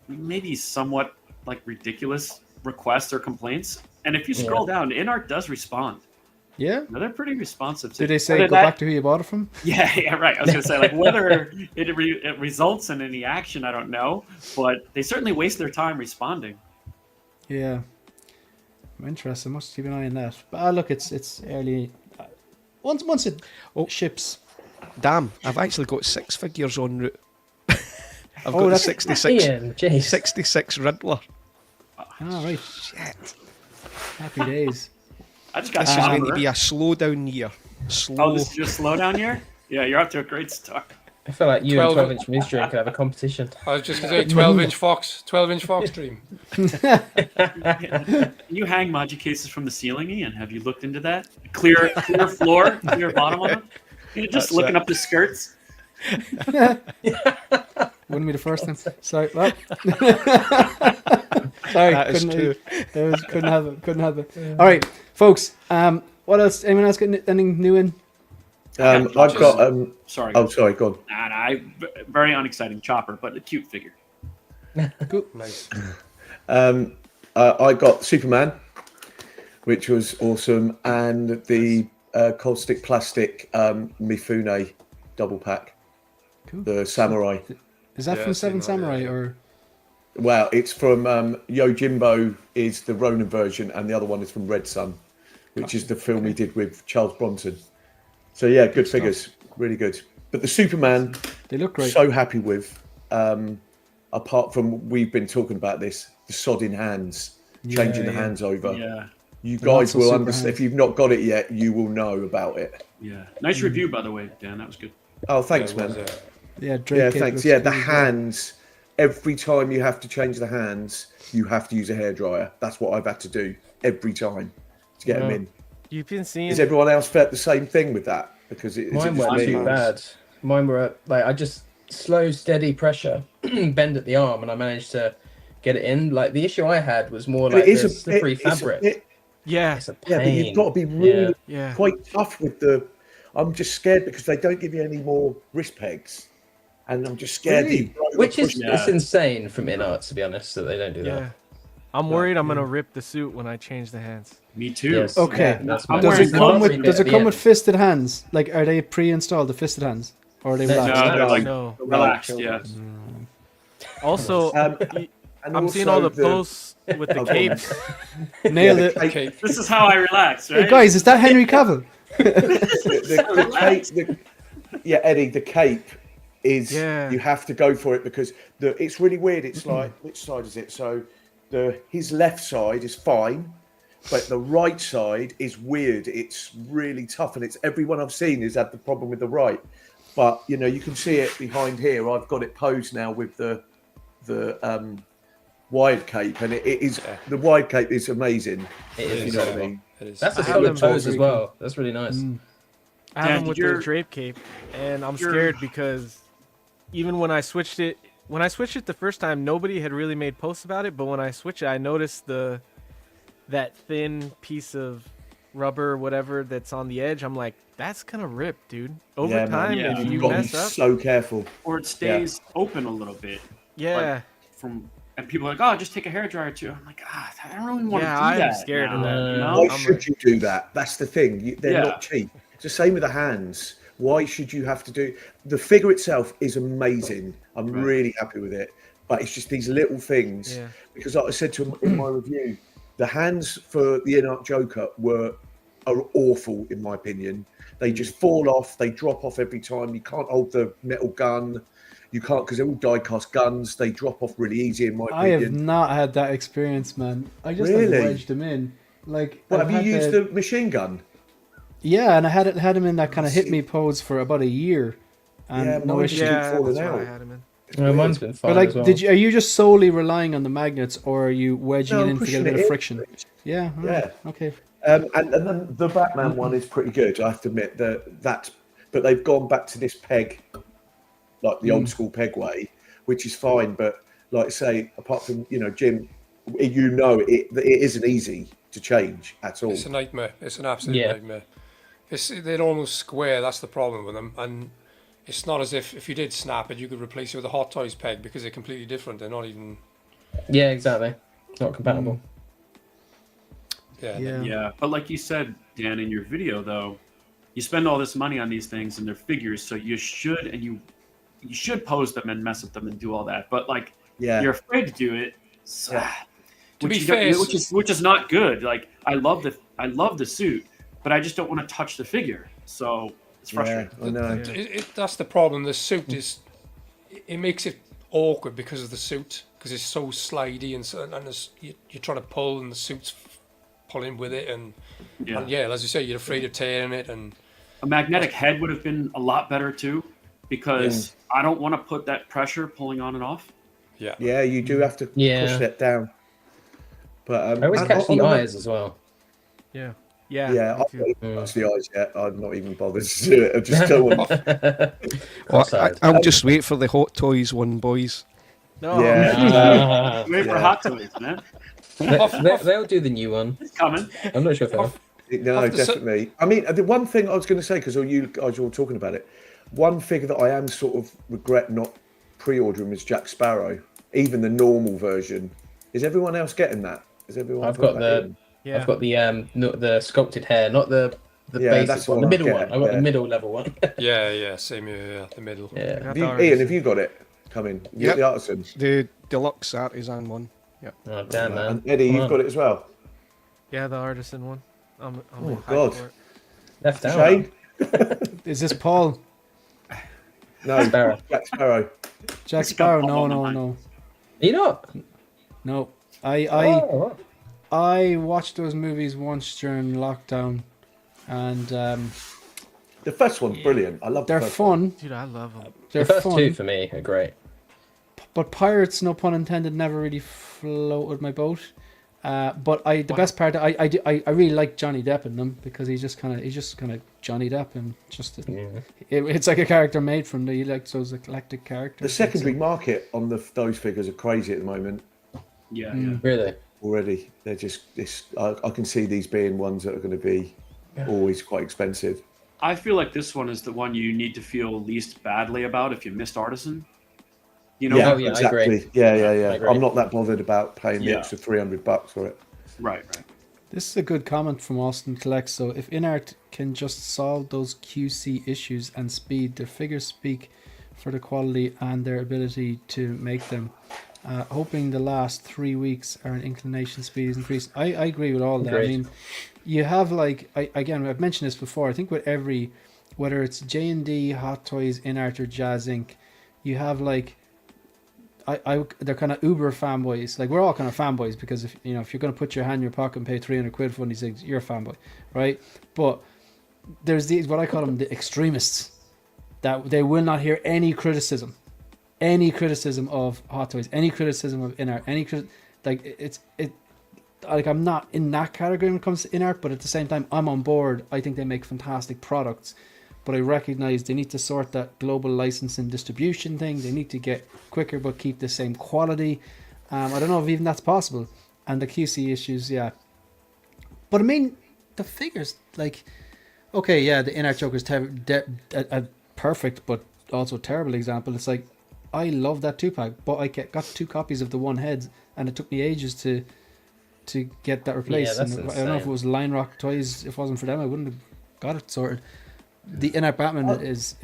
maybe somewhat like ridiculous requests or complaints, and if you scroll down, InArt does respond. Yeah, no, they're pretty responsive. Do they say go back to who you bought it from? Yeah, right. I was going to say, like, whether it results in any action, I don't know, but they certainly waste their time responding. Yeah, I'm interested. I must keep an eye on that. But look, it's early. Once it ships. Damn, I've actually got 6 figures en route. I've got the 66 Riddler. Oh, right. Shit. Happy days. I just got this is going to be a slow down year. Oh, this is your slow down year? Yeah, you're up to a great start. I feel like you and 12-inch Mystery could have a competition. I was just going to say 12-inch Fox dream. You hang Maji cases from the ceiling, Ian. Have you looked into that? Clear floor, clear bottom on them? You're just looking up the skirts. Wouldn't be the first time. Sorry, well. Sorry, couldn't have it. All right, folks. What else? Anyone else getting anything new in? I've got. Sorry. Oh, sorry. Go on. Very unexciting chopper, but a cute figure. Nice. I got Superman, which was awesome, and the Caustic Plastic Mifune double pack, the Samurai. Is that from Seven Samurai or? Well, it's from Yojimbo is the Ronin version, and the other one is from Red Sun, which is the film he did with Charles Bronson. So yeah, good figures, really good. But the Superman, they look great. So happy with. Apart from we've been talking about this, the sodding hands, changing the hands over. Yeah. You guys will understand. If you've not got it yet, you will know about it. Yeah. Nice review, by the way, Dan. That was good. Oh, thanks, man. Yeah, Drake thanks. Yeah, the hands. Every time you have to change the hands, you have to use a hairdryer. That's what I've had to do every time to get them in. You've been seeing. Has everyone else felt the same thing with that? Because mine weren't too bad. Mine were like I just slow, steady pressure, bend at the arm, and I managed to get it in. Like the issue I had was more like the slippery fabric. It's a pain. But you've got to be really quite tough with the. I'm just scared because they don't give you any more wrist pegs, and I'm just scared. Really? Which is it's insane from InArt, to be honest, that they don't do that. Yeah, I'm worried I'm gonna rip the suit when I change the hands. Me too. Yes. Okay. Yeah, does it come with fisted hands? Like, are they pre-installed, the fisted hands, or are they relaxed? No, they're like relaxed. Yeah. Also, I'm seeing all the posts with the capes. Nailed it. This is how I relax, right? Hey guys, is that Henry Cavill? the cape, Eddie, the cape is you have to go for it because it's really weird. It's like, which side is it? So his left side is fine, but the right side is weird. It's really tough, and it's everyone I've seen has had the problem with the right. But you know, you can see it behind here. I've got it posed now with the wide cape, and it is the wide cape is amazing. You know what I mean? That's a solid pose as well. That's really nice. I have him with the drape cape, and I'm scared because even when I switched it the first time, nobody had really made posts about it. But when I switch it, I noticed that thin piece of rubber, whatever that's on the edge. I'm like, that's gonna rip, dude. Over time, if you mess up, so careful. Or it stays open a little bit. Yeah. Like and people are like, oh, just take a hairdryer too. I'm like, I don't really want to do that. Yeah, I'm scared of that. You know? Why should you do that? That's the thing. They're not cheap. It's the same with the hands. Why should you have to do the figure itself is amazing. I'm really happy with it. But it's just these little things. Yeah. Because like I said to him in my review, the hands for the InArt Joker are awful in my opinion. They just fall off, they drop off every time. You can't hold the metal gun. You can't because they're all die-cast guns. They drop off really easy in my opinion. I have not had that experience, man. I just have wedged them in. Like, have you used the machine gun? Yeah, and I had him in that kind of hit me pose for about a year. And no issue. That's why I had him in. Yeah, mine's been fine. But like, as well. are you just solely relying on the magnets, or are you wedging it in to get a bit of friction? Yeah. Right. Okay. And then the Batman one is pretty good. I have to admit but they've gone back to this peg, like the old school peg way, which is fine. But like I say, apart from Jim, it isn't easy to change at all. It's a nightmare. It's an absolute nightmare. They're almost square. That's the problem with them, and it's not as if you did snap it, you could replace it with a Hot Toys peg because they're completely different. They're not even. Yeah, exactly. Not compatible. Yeah. But like you said, Dan, in your video though, you spend all this money on these things and they're figures, so you should pose them and mess with them and do all that. But like, you're afraid to do it. So, to be fair, which is not good. Like I love the suit, but I just don't want to touch the figure. So it's frustrating. I know. That's the problem. The suit it makes it awkward because of the suit, because it's so slidey and you're trying to pull and the suit's pulling with it and as you say, you're afraid of tearing it. And a magnetic head would have been a lot better too, because I don't want to put that pressure pulling on and off. Yeah, you do have to push that down. But I always catch the eyes as well. Yeah, I don't touch the eyes yet. I'm not even bothered to do it. I just don't want. I'll just wait for the Hot Toys one, boys. No. Wait for Hot Toys, man. They'll do the new one. It's coming. I'm not sure if they'll. No, definitely. I mean, the one thing I was going to say, because you guys were all talking about it, one figure that I am sort of regret not pre-ordering was Jack Sparrow, even the normal version. Is everyone else getting that? Is everyone? I've got the sculpted hair, not the basic one, the middle one. I got the middle level one. yeah, same here. Yeah, the middle. Yeah. Ian, have you got it? Coming. Yep. The artisan. The deluxe artisan one. Yeah. Oh damn, man. And Eddie, you've got it as well. Yeah, the artisan one. I'm oh God. Left out. Shane? Is this Paul? No, Sparrow. Jack Sparrow. Jack Sparrow? No. You not? No. I watched those movies once during lockdown, and the first one's brilliant. I love. They're fun. Dude, I love them. They're the first fun. two for me are great. But pirates, no pun intended, never really floated my boat. But the best part, I really like Johnny Depp in them because he's just kind of Johnny Depp and just it's like a character made from those eclectic characters. The secondary market on those figures are crazy at the moment. Yeah, Really. Already, they're just this. I can see these being ones that are going to be always quite expensive. I feel like this one is the one you need to feel least badly about if you missed Artisan. You know, yeah, exactly. I agree. Yeah. I'm not that bothered about paying the extra $300 for it. Right. This is a good comment from Austin Collects. So if InArt can just solve those QC issues and speed, their figures speak for the quality and their ability to make them. Hoping the last 3 weeks are an inclination speed is increasing. I agree with all that. Great. I mean, you have again, I've mentioned this before. I think with whether it's J&D, Hot Toys, InArt, or Jazz Inc., you have they're kind of uber fanboys. Like we're all kind of fanboys because if you're going to put your hand in your pocket and pay 300 quid for one of these things, you're a fanboy, right? But there's these, what I call them, the extremists, that they will not hear any criticism of Hot Toys, any criticism of InArt, I'm not in that category when it comes to InArt, but at the same time I'm on board. I think they make fantastic products, but I recognize they need to sort that global licensing distribution thing. They need to get quicker but keep the same quality. I don't know if even that's possible. And the QC issues, yeah. But I mean, the figures, the InArt Joker is a perfect but also terrible example. It's like, I love that 2-pack, but I got 2 copies of the one head, and it took me ages to get that replaced. Yeah, that's I don't know if it was Line Rock Toys. If it wasn't for them, I wouldn't have got it sorted. The InArt Batman is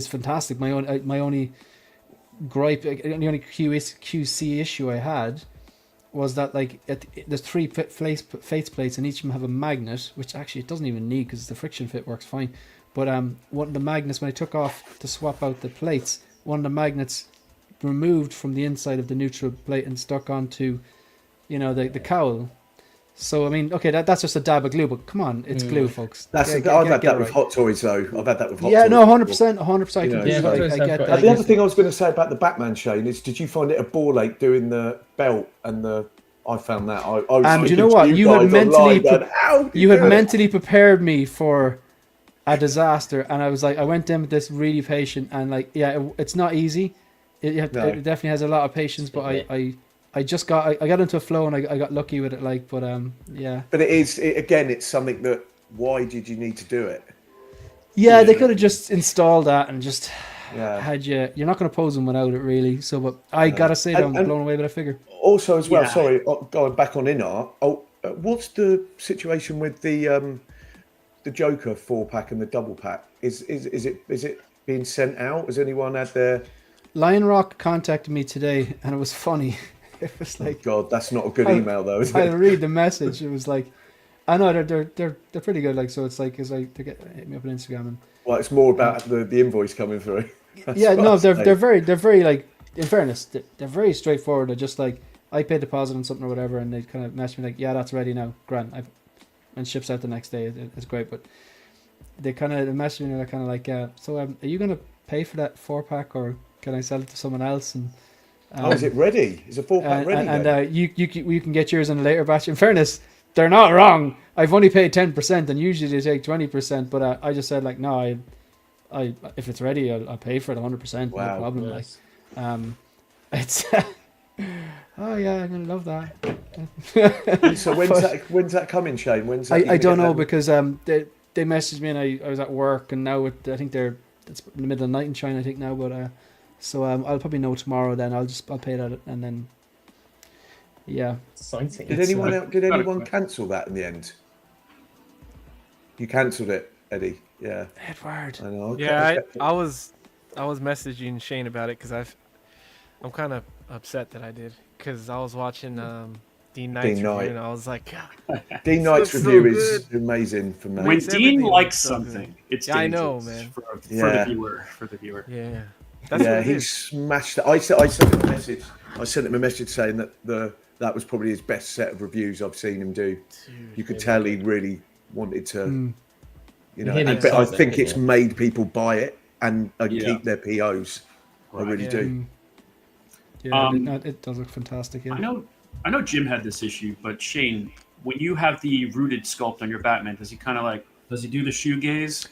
fantastic. My only gripe, the only QC issue I had was that there's 3 faceplates and each of them have a magnet, which actually it doesn't even need because the friction fit works fine. But one of the magnets, when I took off to swap out the plates, one of the magnets removed from the inside of the neutral plate and stuck onto, the cowl. So I mean, okay, that's just a dab of glue, but come on, it's glue, folks. I've had that with Hot Toys, though. I've had that with Hot Toys. Yeah, no, 100%. I get that. The other thing I was going to say about the Batman, Shane, is did you find it a ball ache doing the belt and the? I found that. I was and you know what? You had mentally prepared me for a disaster, and I was like, I went in with this really patient, and it's not easy. It definitely has a lot of patience, but I got into a flow and I got lucky with it. But it's something that. Why did you need to do it? Yeah, they could have just installed that and just had you. You're not going to pose them without it, really. So, but I gotta say, I'm blown away by the figure. Also, as well, sorry, going back on InArt. What's the situation with the Joker 4-pack and the double pack? Is it being sent out? Has anyone had their? Lion Rock contacted me today, and it was funny. It was like, oh God, that's not a good email though, is it? I read the message. It was like, I know they're pretty good. They hit me up on Instagram and. Well, it's more about the invoice coming through. They're very like. In fairness, they're very straightforward. They're just like, I paid deposit on something or whatever, and they kind of message me like, yeah, that's ready now, grand. And ships out the next day. It's great, but they kind of message me and they're kind of like, so are you going to pay for that 4-pack or can I sell it to someone else? And is it ready? Is a 4-pack ready? And you can get yours in a later batch. In fairness, they're not wrong. I've only paid 10%, and usually they take 20%. But I just said like, no, I if it's ready, I'll pay for it 100%. Wow, no problem. Nice. It's Oh yeah, I'm gonna love that. So when's that coming, Shane? When's that? I don't know because they messaged me and I was at work and now I think it's in the middle of the night in China I think now, but so I'll probably know tomorrow. Then I'll pay that and then yeah. Exciting. Did anyone cancel that in the end? You cancelled it, Eddie. Yeah. Edward. I know. Yeah, I was messaging Shane about it because I'm kind of upset that I did because I was watching Dean Knight's review and I was like, God, Dean Knight's review is amazing for me. When Dean likes something, it's I know, man. For the viewer. Yeah. He smashed it. I sent him a message. I sent him a message saying that was probably his best set of reviews I've seen him do. You could tell he really wanted to, but I think it's made people buy it and keep their POs. Right. I really do. Yeah, it does look fantastic. Yeah. I know Jim had this issue, but Shane, when you have the rooted sculpt on your Batman, does he do the shoegaze?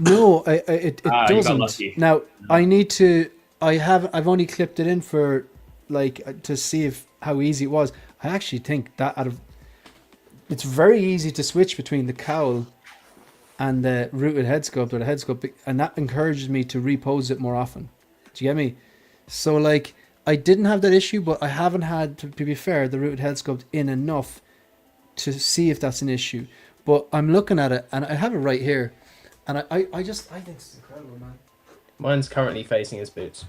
No, it doesn't. Now I need to. I've only clipped it in for to see how easy it was. I actually think that it's very easy to switch between the cowl and the rooted head sculpt or the head sculpt, and that encourages me to repose it more often. Do you get me? So I didn't have that issue, but I haven't had, to be fair, the rooted head sculpt in enough to see if that's an issue. But I'm looking at it, and I have it right here, and I think it's incredible, man. Mine's currently facing his boots.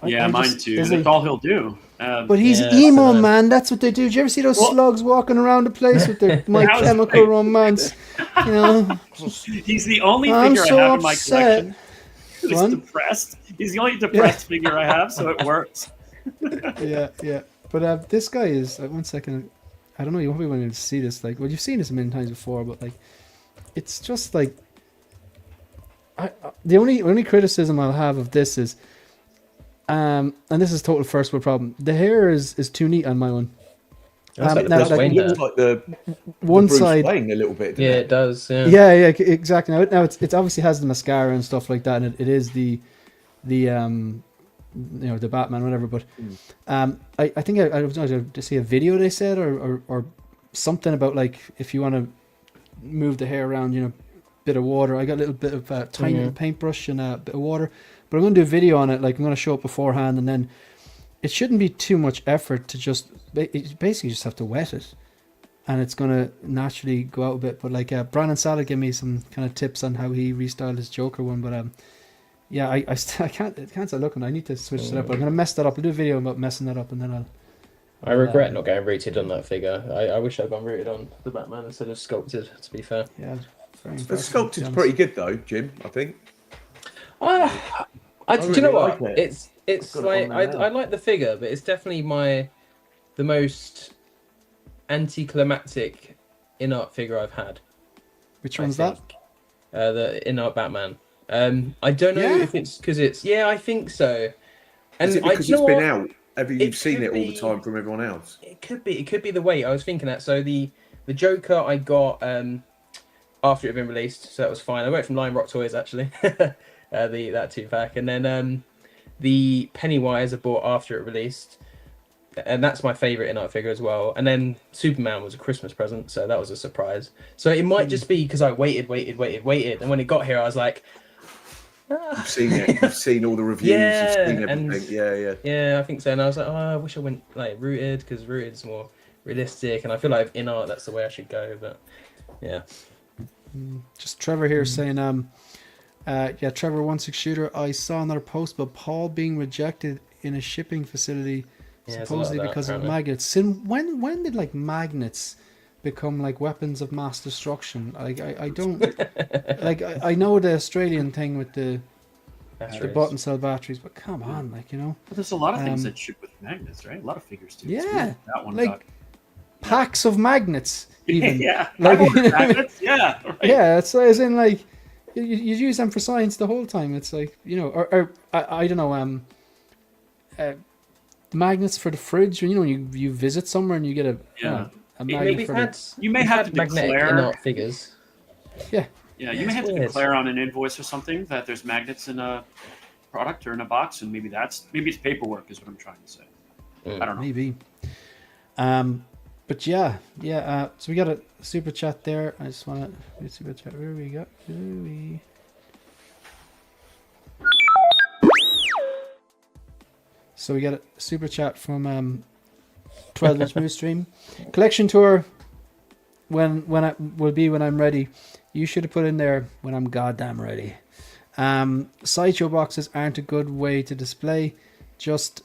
Mine too. That's all he'll do. But he's emo, man. That's what they do. Do you ever see those slugs walking around the place with their My Chemical Romance? You know, he's the only figure I have in my collection who's depressed. He's the only depressed figure I have, so it works. yeah. But this guy is. One second. I don't know. You probably want to see this. You've seen this a million times before, but it's just the only criticism I'll have of this is. And this is total first world problem. The hair is too neat on my one. It looks like the one Bruce side Wayne a little bit. It does. Yeah, exactly. Now it's obviously has the mascara and stuff like that, and it is the Batman, whatever. But I think I was to see a video they said or something about if you want to move the hair around, bit of water. I got a little bit of tiny paintbrush and a bit of water. But I'm going to do a video on it. I'm going to show it beforehand, and then it shouldn't be too much effort to basically just have to wet it, and it's going to naturally go out a bit. But Brandon Salad gave me some kind of tips on how he restyled his Joker one. But I can't start looking. I need to switch it up. But I'm going to mess that up. I'll do a video about messing that up, and then I regret not getting rooted on that figure. I wish I'd gone rooted on the Batman instead of sculpted. To be fair, the sculpted's pretty good though, Jim. I think. Do you know what? It's I like the figure, but it's definitely the most anticlimactic InArt figure I've had. Which one's that? The InArt Batman. I don't know if it's because it's I think so. And is it because it's been out? Have you seen it all the time from everyone else? It could be the weight. I was thinking that. So the Joker I got after it had been released, so that was fine. I got it from Lion Rock Toys actually. That 2-pack, and then the Pennywise I bought after it released, and that's my favorite InArt figure as well. And then Superman was a Christmas present, so that was a surprise. So it might just be because I waited, and when it got here, I was like, You've seen it. You've seen all the reviews. You've seen everything. Yeah, I think so. And I was like, I wish I went rooted because rooted's more realistic, and I feel like InArt that's the way I should go. But yeah, just Trevor here saying Trevor 16 Shooter, I saw another post about Paul being rejected in a shipping facility supposedly because of magnets. When did magnets become weapons of mass destruction? I don't I know the Australian thing with the button cell batteries, but come on, But there's a lot of things that ship with magnets, right? A lot of figures too. Yeah, that one packs of magnets even. Magnets. Yeah, right. Yeah, it's as in you use them for science the whole time. It's I don't know, magnets for the fridge. When you visit somewhere and you get a magnet you may have to declare figures. Yeah, you may have to declare on an invoice or something that there's magnets in a product or in a box, and maybe it's paperwork is what I'm trying to say. I don't know. Maybe. But yeah. So we got a super chat there. I just want to super chat. Where we go? So we got a super chat from 12-inch Moose Stream. Collection tour when I'm ready. You should have put in there when I'm goddamn ready. Sideshow boxes aren't a good way to display. Just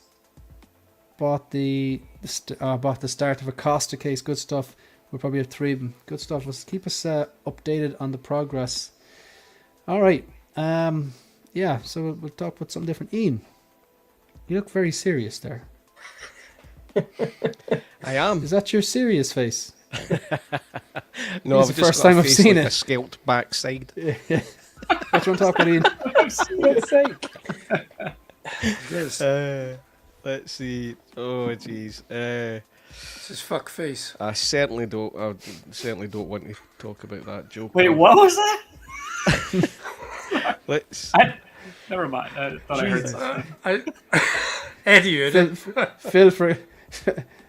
bought the start of a Costa case. Good stuff. We'll probably have 3 of them. Good stuff. Let's keep us updated on the progress. All right. Yeah. So we'll talk about something different. Ian, you look very serious there. I am. Is that your serious face? No, it's the first time I've seen it. A scaled backside. What do you want to talk about, Ian? Let's see. Oh, jeez. This is fuck face. I certainly don't want to talk about that joke. Wait, what was that? Let's. Never mind. I thought I heard something. Eddie,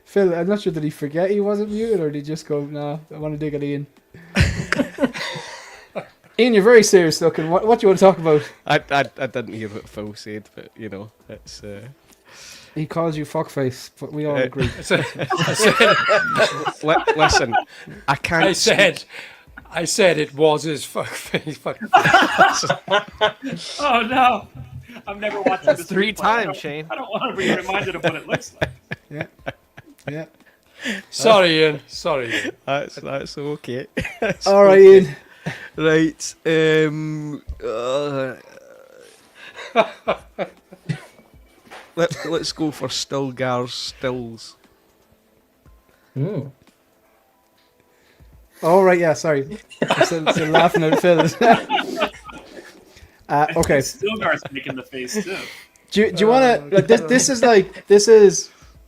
Phil, I'm not sure, did he forget he wasn't muted, or did he just go, nah, I want to dig at Ian? Ian, you're very serious looking. What do you want to talk about? I didn't hear what Phil said, but you know, it's. He calls you fuckface, but we all agree. Listen, I can't. I said it was his fuck face. Oh no! I've never watched That's this 3 replay. times, Shane. I don't want to be reminded of what it looks like. Yeah. Sorry, Ian. Sorry, Ian. That's okay. That's All right, okay. Ian. Right. Let's go for Stilgars stills. Oh, right, yeah, sorry. I'm still laughing at Phil. Okay. Stilgars making the face too. Do you want to, like,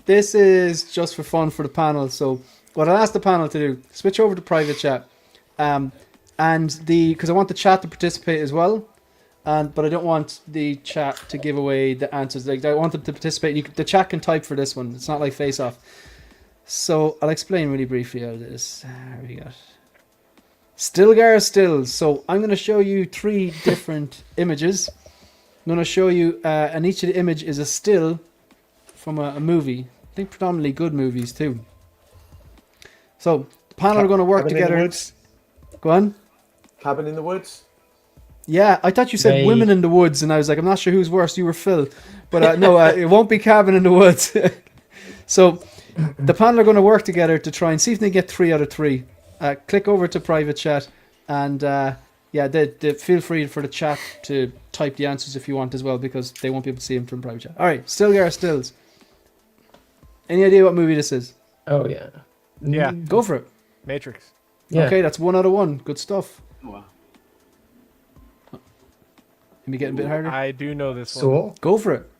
this is just for fun for the panel. So what I'll ask the panel to do, switch over to private chat. Because I want the chat to participate as well. But I don't want the chat to give away the answers. Like, I want them to participate. The chat can type for this one. It's not like Face Off. So I'll explain really briefly how it is. There we go. Stilgar stills. So I'm going to show you 3 different images. I'm going to show you, and each of the image is a still from a movie. I think predominantly good movies too. So the panel are going to work together. Go on. Cabin in the Woods? Yeah, I thought you said Women in the Woods, and I was like, I'm not sure who's worse, you or Phil. But no, it won't be Cabin in the Woods. So the panel are going to work together to try and see if they get 3 out of 3. Click over to private chat, and they feel free for the chat to type the answers if you want as well, because they won't be able to see them from private chat. All right, Stilgar stills. Any idea what movie this is? Oh, yeah. Yeah. Go for it. Matrix. Yeah. Okay, that's 1 out of 1. Good stuff. Oh, wow. Can we get a bit harder? I do know this one. Saw? Go for it.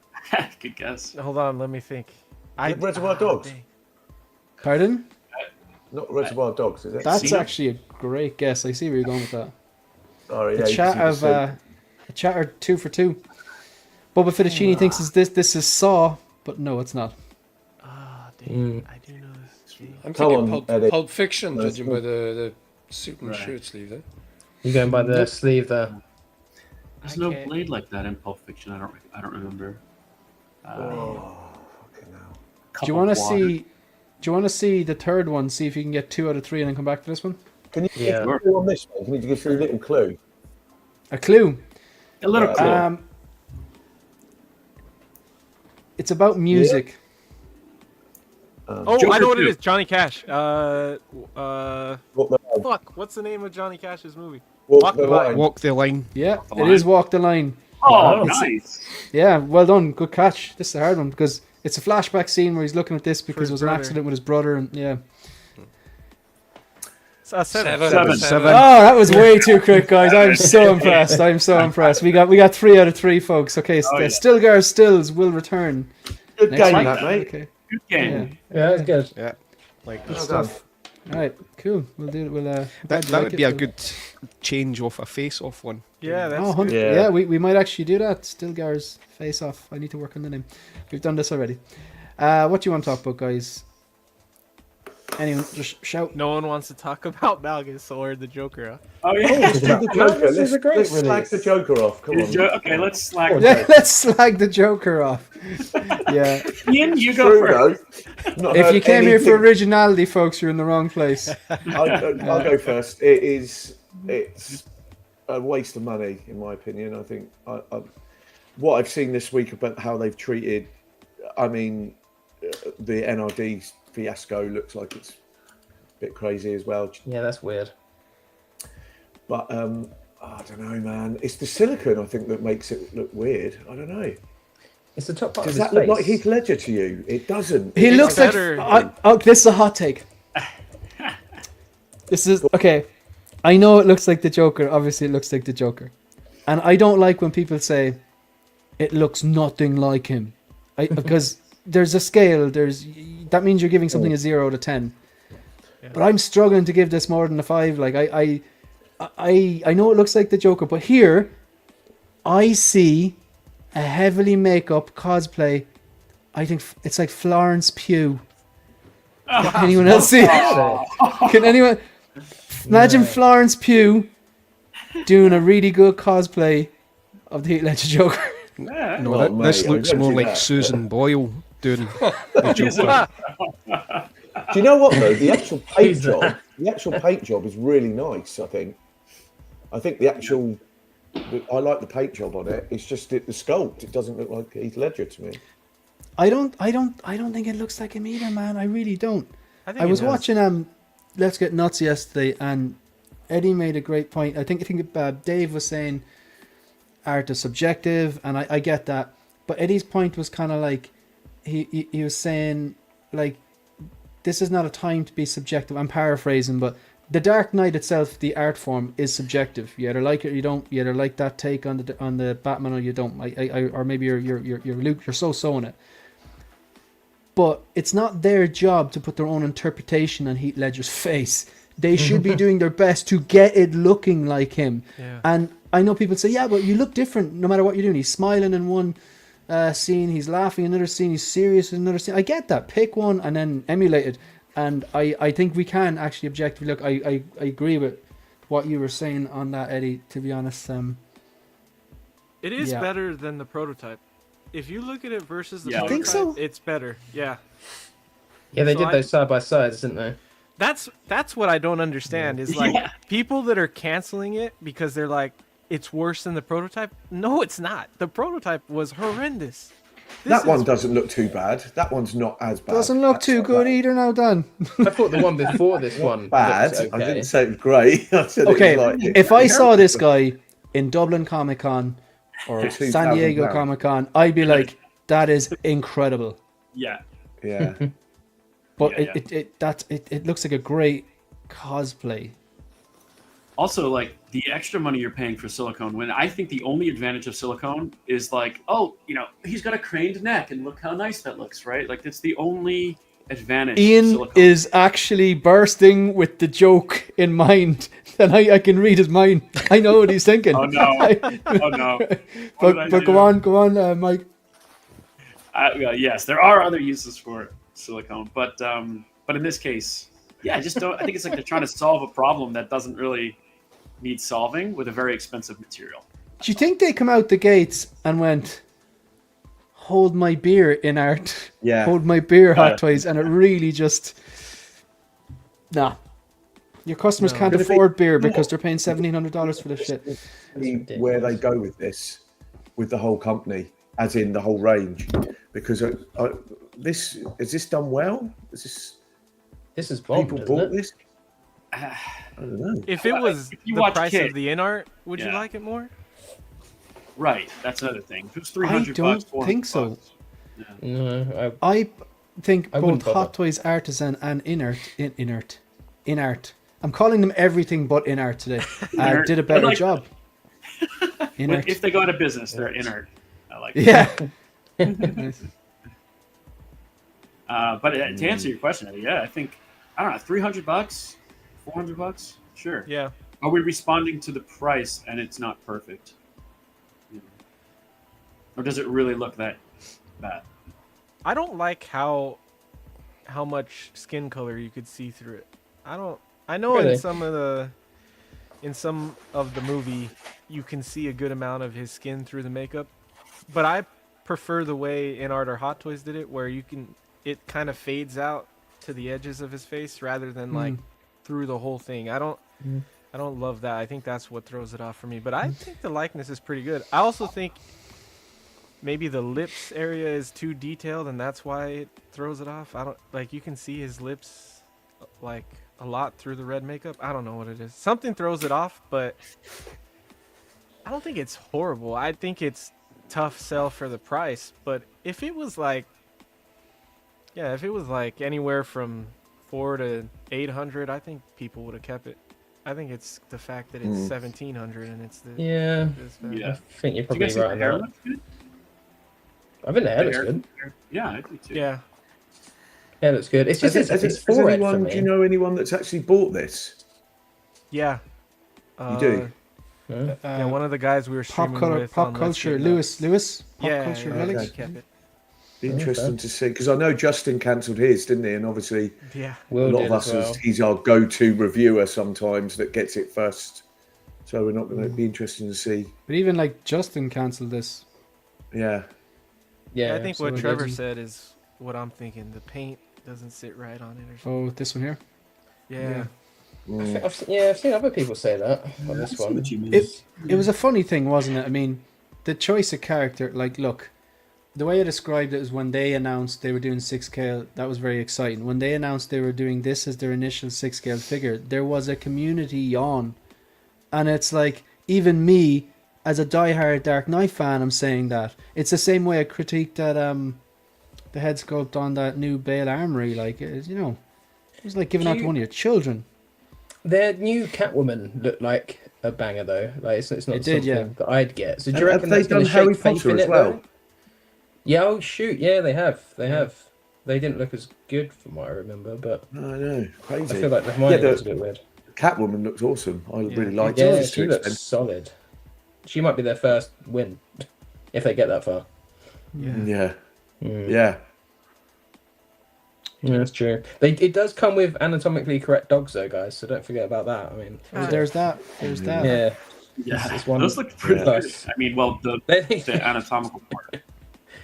Good guess. Hold on, let me think. Reservoir Dogs? dang. Pardon? Not Reservoir Dogs, is it? That's actually a great guess. I see where you're going with that. Sorry, The chat are 2 for 2. Bubba Fettuccine thinks this is Saw, but no, it's not. Ah, dang. I do know this. I'm Come thinking on, Eddie. Pulp Fiction, Nice judging by the suit and shirt sleeve there. You're going by the sleeve there. There's I no can't- blade like that in Pulp Fiction. I don't remember. Fucking hell. Do you want to see? Do you want to see the third one? See if you can get 2 out of 3, and then come back to this one. Can you Yeah. give a clue on this one? Can you give us a little clue? A clue. A little clue. It's about music. Oh, I Joker know what it 2. is. Johnny Cash. Walk Fuck. What's the name of Johnny Cash's movie? the line. Walk the line. Yeah, the it line. is Walk the Line. Oh, It's- nice. Yeah, well done. Good catch. This is a hard one because it's a flashback scene where he's looking at this because his it was an brother. accident with his brother, and yeah. Seven. Seven. Oh, that was way too quick, guys. I'm so impressed. I'm so impressed. We got 3 out of 3, folks. Okay, Oh, yeah. Stilgar stills will return. Good Next game, week. that, mate. Okay. Good game. Yeah, that's good. Yeah. Like Good Well stuff. All right, cool. We'll do it. We'll that would be a good change off a face-off one. Yeah, that's Oh, 100 Yeah. yeah, we might actually do that. Stilgar's Face Off. I need to work on the name. We've done this already. What do you want to talk about, guys? Anyone, just shout. No one wants to talk about Malgus or the Joker. Oh yeah. Let's do the Joker. Let's slag the Joker off. Come on. Okay, let's slack. Let's slag the Joker off. Yeah. Ian, you go first. If you came here for originality, folks, you're in the wrong place. I'll go first. It's a waste of money, in my opinion. I think what I've seen this week about how they've treated, I mean, the NRD fiasco looks like it's a bit crazy as well. Yeah, that's weird. But I don't know, man. It's the silicone, I think, that makes it look weird. I don't know. It's the top part Does of his that look face. like Heath Ledger to you? It doesn't. He looks better. like. This is a hot take. This is okay. I know it looks like the Joker. Obviously, it looks like the Joker, and I don't like when people say it looks nothing like him, because there's a scale. That means you're giving something a 0 out of 10. Yeah. But I'm struggling to give this more than a 5. Like I know it looks like the Joker, but here I see a heavily makeup cosplay. I think it's like Florence Pugh. Can anyone else see it? Can anyone imagine Florence Pugh doing a really good cosplay of the Heath Ledger Joker? No, this looks more like Susan Boyle doing the Joker. Do you know what though? The actual paint job is really nice. I think the actual. I like the paint job on it. It's just the sculpt. It doesn't look like Heath Ledger to me. I don't think it looks like him either, man. I really don't. I was watching Let's Get Nuts yesterday, and Eddie made a great point. I think Dave was saying art is subjective, and I get that. But Eddie's point was kind of like he was saying like this is not a time to be subjective. I'm paraphrasing, but the Dark Knight itself, the art form, is subjective. You either like it or you don't. You either like that take on the Batman or you don't. Or maybe you're so in it. But it's not their job to put their own interpretation on Heath Ledger's face. They should be doing their best to get it looking like him. Yeah. And I know people say, yeah, but you look different no matter what you're doing. He's smiling in one scene, he's laughing in another scene, he's serious in another scene. I get that. Pick one and then emulate it. And I think we can actually objectively look. I agree with what you were saying on that, Eddie, to be honest. It is better than the prototype. If you look at it versus the prototype, think so? It's better. Yeah. Yeah, they did those side by sides, didn't they? That's what I don't understand is like people that are canceling it because they're like it's worse than the prototype. No, it's not. The prototype was horrendous. That one doesn't look too bad. That one's not as bad. Doesn't look too good either now, Dan. I thought the one before this one bad. Okay. I didn't say it was great. I said okay, it was like, if I saw this guy in Dublin Comic Con or San Diego Comic Con, I'd be like, that is incredible. Yeah. Yeah. But it looks like a great cosplay. Also, like the extra money you're paying for silicone, when I think the only advantage of silicone is like, oh, he's got a craned neck and look how nice that looks, right? Like that's the only advantage. Ian is actually bursting with the joke in mind. And I can read his mind. I know what he's thinking. Oh no! Oh no! But go on, Mike. Yes, there are other uses for silicone, but in this case, yeah, I just don't. I think it's like they're trying to solve a problem that doesn't really need solving with a very expensive material. Do you think they come out the gates and went, "Hold my beer, InArt"? Yeah. Hold my beer, Hot Toys, and it really just nah. Your customers can't afford beer because they're paying $1,700 for this shit. Where they go with this, with the whole company, as in the whole range, because is this done well? This is bombed, people bought this. I don't know. If it was the price of the InArt, would you like it more? Right, that's another thing. If it was $300, I don't think so. Yeah. No, I think both bother. Hot Toys Artisan and InArt. I'm calling them everything but InArt today. Did a better job. If they go out of business, they're InArt. I like it. Yeah. But to answer your question, Eddie, I think I don't know, $300, $400, sure. Yeah. Are we responding to the price and it's not perfect? Or does it really look that bad? I don't like how much skin color you could see through it. I know Really? in some of the movie you can see a good amount of his skin through the makeup, but I prefer the way InArt or Hot Toys did it, where it kind of fades out to the edges of his face rather than like through the whole thing. I don't love that. I think that's what throws it off for me. But I think the likeness is pretty good. I also think maybe the lips area is too detailed, and that's why it throws it off. I don't like, you can see his lips like a lot through the red makeup. I don't know what it is. Something throws it off, but I don't think it's horrible. I think it's tough sell for the price. But if it was like, anywhere from $400 to $800, I think people would have kept it. I think it's the fact that it's $1,700 and it's the Yeah. I think you're probably right on that. I think the hair looks good. Yeah, I think too. Yeah. Yeah, looks good. It's just it's forehead for me. Do you know anyone that's actually bought this? Yeah. You do? Yeah, one of the guys we were streaming with Pop on culture, Let's Get Lewis. Pop Yeah, culture yeah, relics. he kept it. Be interesting to see, because I know Justin cancelled his, didn't he? And obviously, Yeah. a lot of us, he's our go-to reviewer sometimes that gets it first. So we're not going to be interesting to see. But even like Justin cancelled this. Yeah. Yeah. I think what Trevor said is what I'm thinking. The paint doesn't sit right on it or something. Oh, this one here. Yeah. I've seen other people say that on this one. It was a funny thing, wasn't it? I mean, the choice of character, like, look, the way I described it is when they announced they were doing 6 scale, that was very exciting. When they announced they were doing this as their initial 6 scale figure, there was a community yawn. And it's like, even me, as a diehard Dark Knight fan, I'm saying that. It's the same way I critiqued that the head sculpt on that new Bale Armory. Like, it was like giving out to one of your children. Their new Catwoman looked like a banger though. Like it's not something that I'd get. So do you reckon have they done Harry Potter as well? Though? Yeah, oh shoot, yeah, they have. They didn't look as good from what I remember, but I know, crazy. I feel like the Hermione was a bit weird. Catwoman looks awesome. I really like it. Yeah, she looks solid. She might be their first win if they get that far. Yeah. Yeah, that's true. It does come with anatomically correct dogs, though, guys. So don't forget about that. I mean, there's that. Yeah, yeah. Those look pretty good. I mean, well, the anatomical part.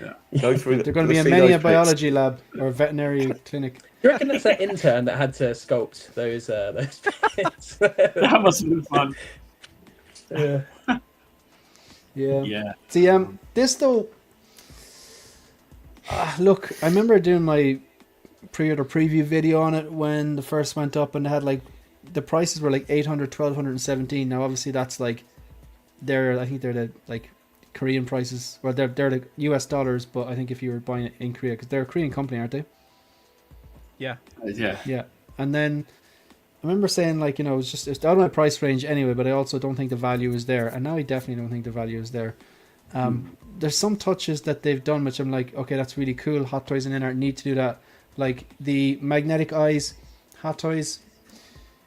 Yeah. Go through. They're going to be in many a biology lab or veterinary clinic. Do you reckon that's that intern that had to sculpt those bits? That must have been fun. Yeah. See, this though. Look, I remember doing my pre-order preview video on it when the first went up, and they had like the prices were like 800, 1217. Now, obviously, that's like I think they're the like Korean prices. Well, they're like US dollars, but I think if you were buying it in Korea, because they're a Korean company, aren't they? Yeah. Yeah. And then I remember saying, like, it's out of my price range anyway, but I also don't think the value is there. And now I definitely don't think the value is there. There's some touches that they've done which I'm like, okay, that's really cool. Hot Toys and InArt need to do that. Like the magnetic eyes, Hot Toys,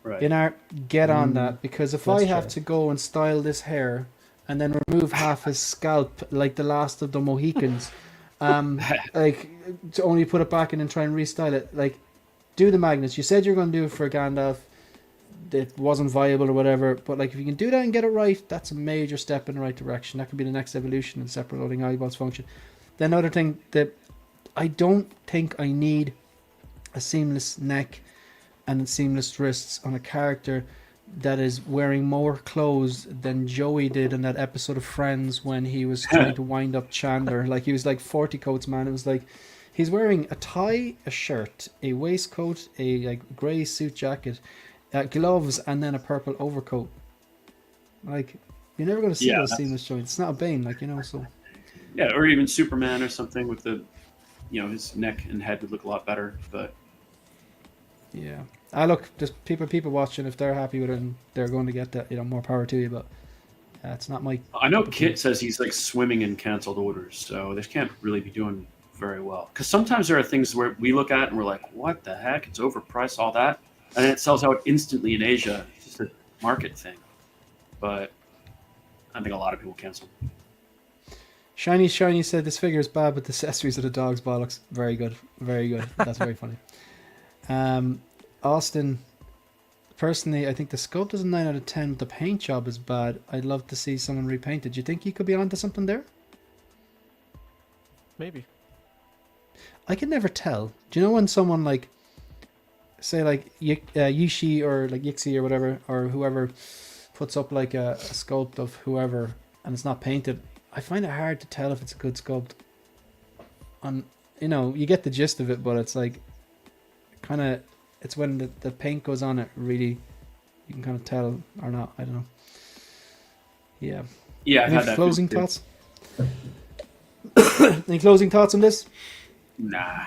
InArt, get on that, because if I have to go and style this hair and then remove half his scalp like the last of the Mohicans, like to only put it back and then try and restyle it, like do the magnets. You said you're going to do it for Gandalf. It wasn't viable or whatever, but like if you can do that and get it right, that's a major step in the right direction. That could be the next evolution in separate loading eyeballs function. Then another thing that I don't think I need a seamless neck and seamless wrists on a character that is wearing more clothes than Joey did in that episode of Friends when he was trying to wind up Chandler. Like he was like 40 coats, man. It was like he's wearing a tie, a shirt, a waistcoat, a like grey suit jacket, gloves, and then a purple overcoat. Like you're never going to see those seamless joints. It's not a Bane, like, so. Yeah, or even Superman or something with the, his neck and head would look a lot better. But yeah, look, just people watching, if they're happy with it, and they're going to get that, more power to you. But it's not my. I know Kit says he's like swimming in canceled orders, so they can't really be doing very well. Because sometimes there are things where we look at and we're like, "What the heck? It's overpriced, all that," and then it sells out instantly in Asia. It's just a market thing. But I think a lot of people cancel. Shiny said this figure is bad, but the accessories of the dog's bollocks. Very good. Very good. That's very funny. Austin, personally, I think the sculpt is a 9 out of 10, but the paint job is bad. I'd love to see someone repaint it. Do you think you could be onto something there? Maybe. I can never tell. Do you know when someone like, say like Yishi or like Yixi or whatever, or whoever puts up like a sculpt of whoever and it's not painted, I find it hard to tell if it's a good sculpt. You get the gist of it, but it's like kind of, it's when the paint goes on it, really you can kind of tell or not. I don't know. Yeah. Yeah, I've Any had that closing too. thoughts? Any closing thoughts on this? Nah.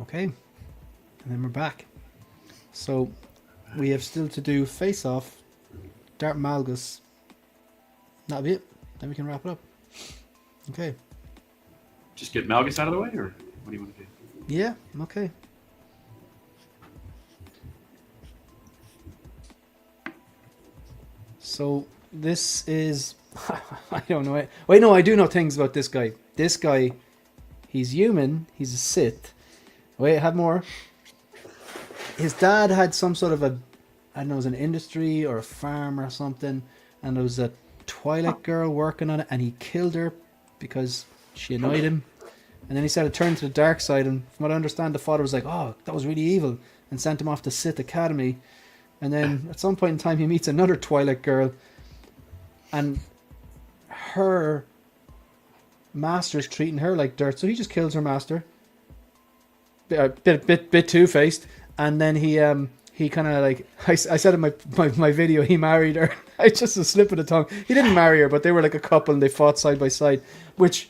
Okay. And then we're back. So we have still to do Face Off, Darth Malgus. That'll be it. Then we can wrap it up. Okay. Just get Malgus out of the way, or what do you want to do? Yeah, okay. So this is I don't know. Wait, no, I do know things about this guy. This guy, he's human, he's a Sith. Wait, I have more. His dad had some sort of I don't know, it was an industry or a farm or something, and there was a Twilight girl working on it, and he killed her because she annoyed him. And then he said it turned to the dark side, and from what I understand, the father was like, oh, that was really evil, and sent him off to Sith Academy. And then at some point in time, he meets another Twilight girl, and her master's treating her like dirt, so he just kills her master. Bit two-faced. And then he kind of like, I said in my video, he married her. I just a slip of the tongue. He didn't marry her, but they were like a couple and they fought side by side, which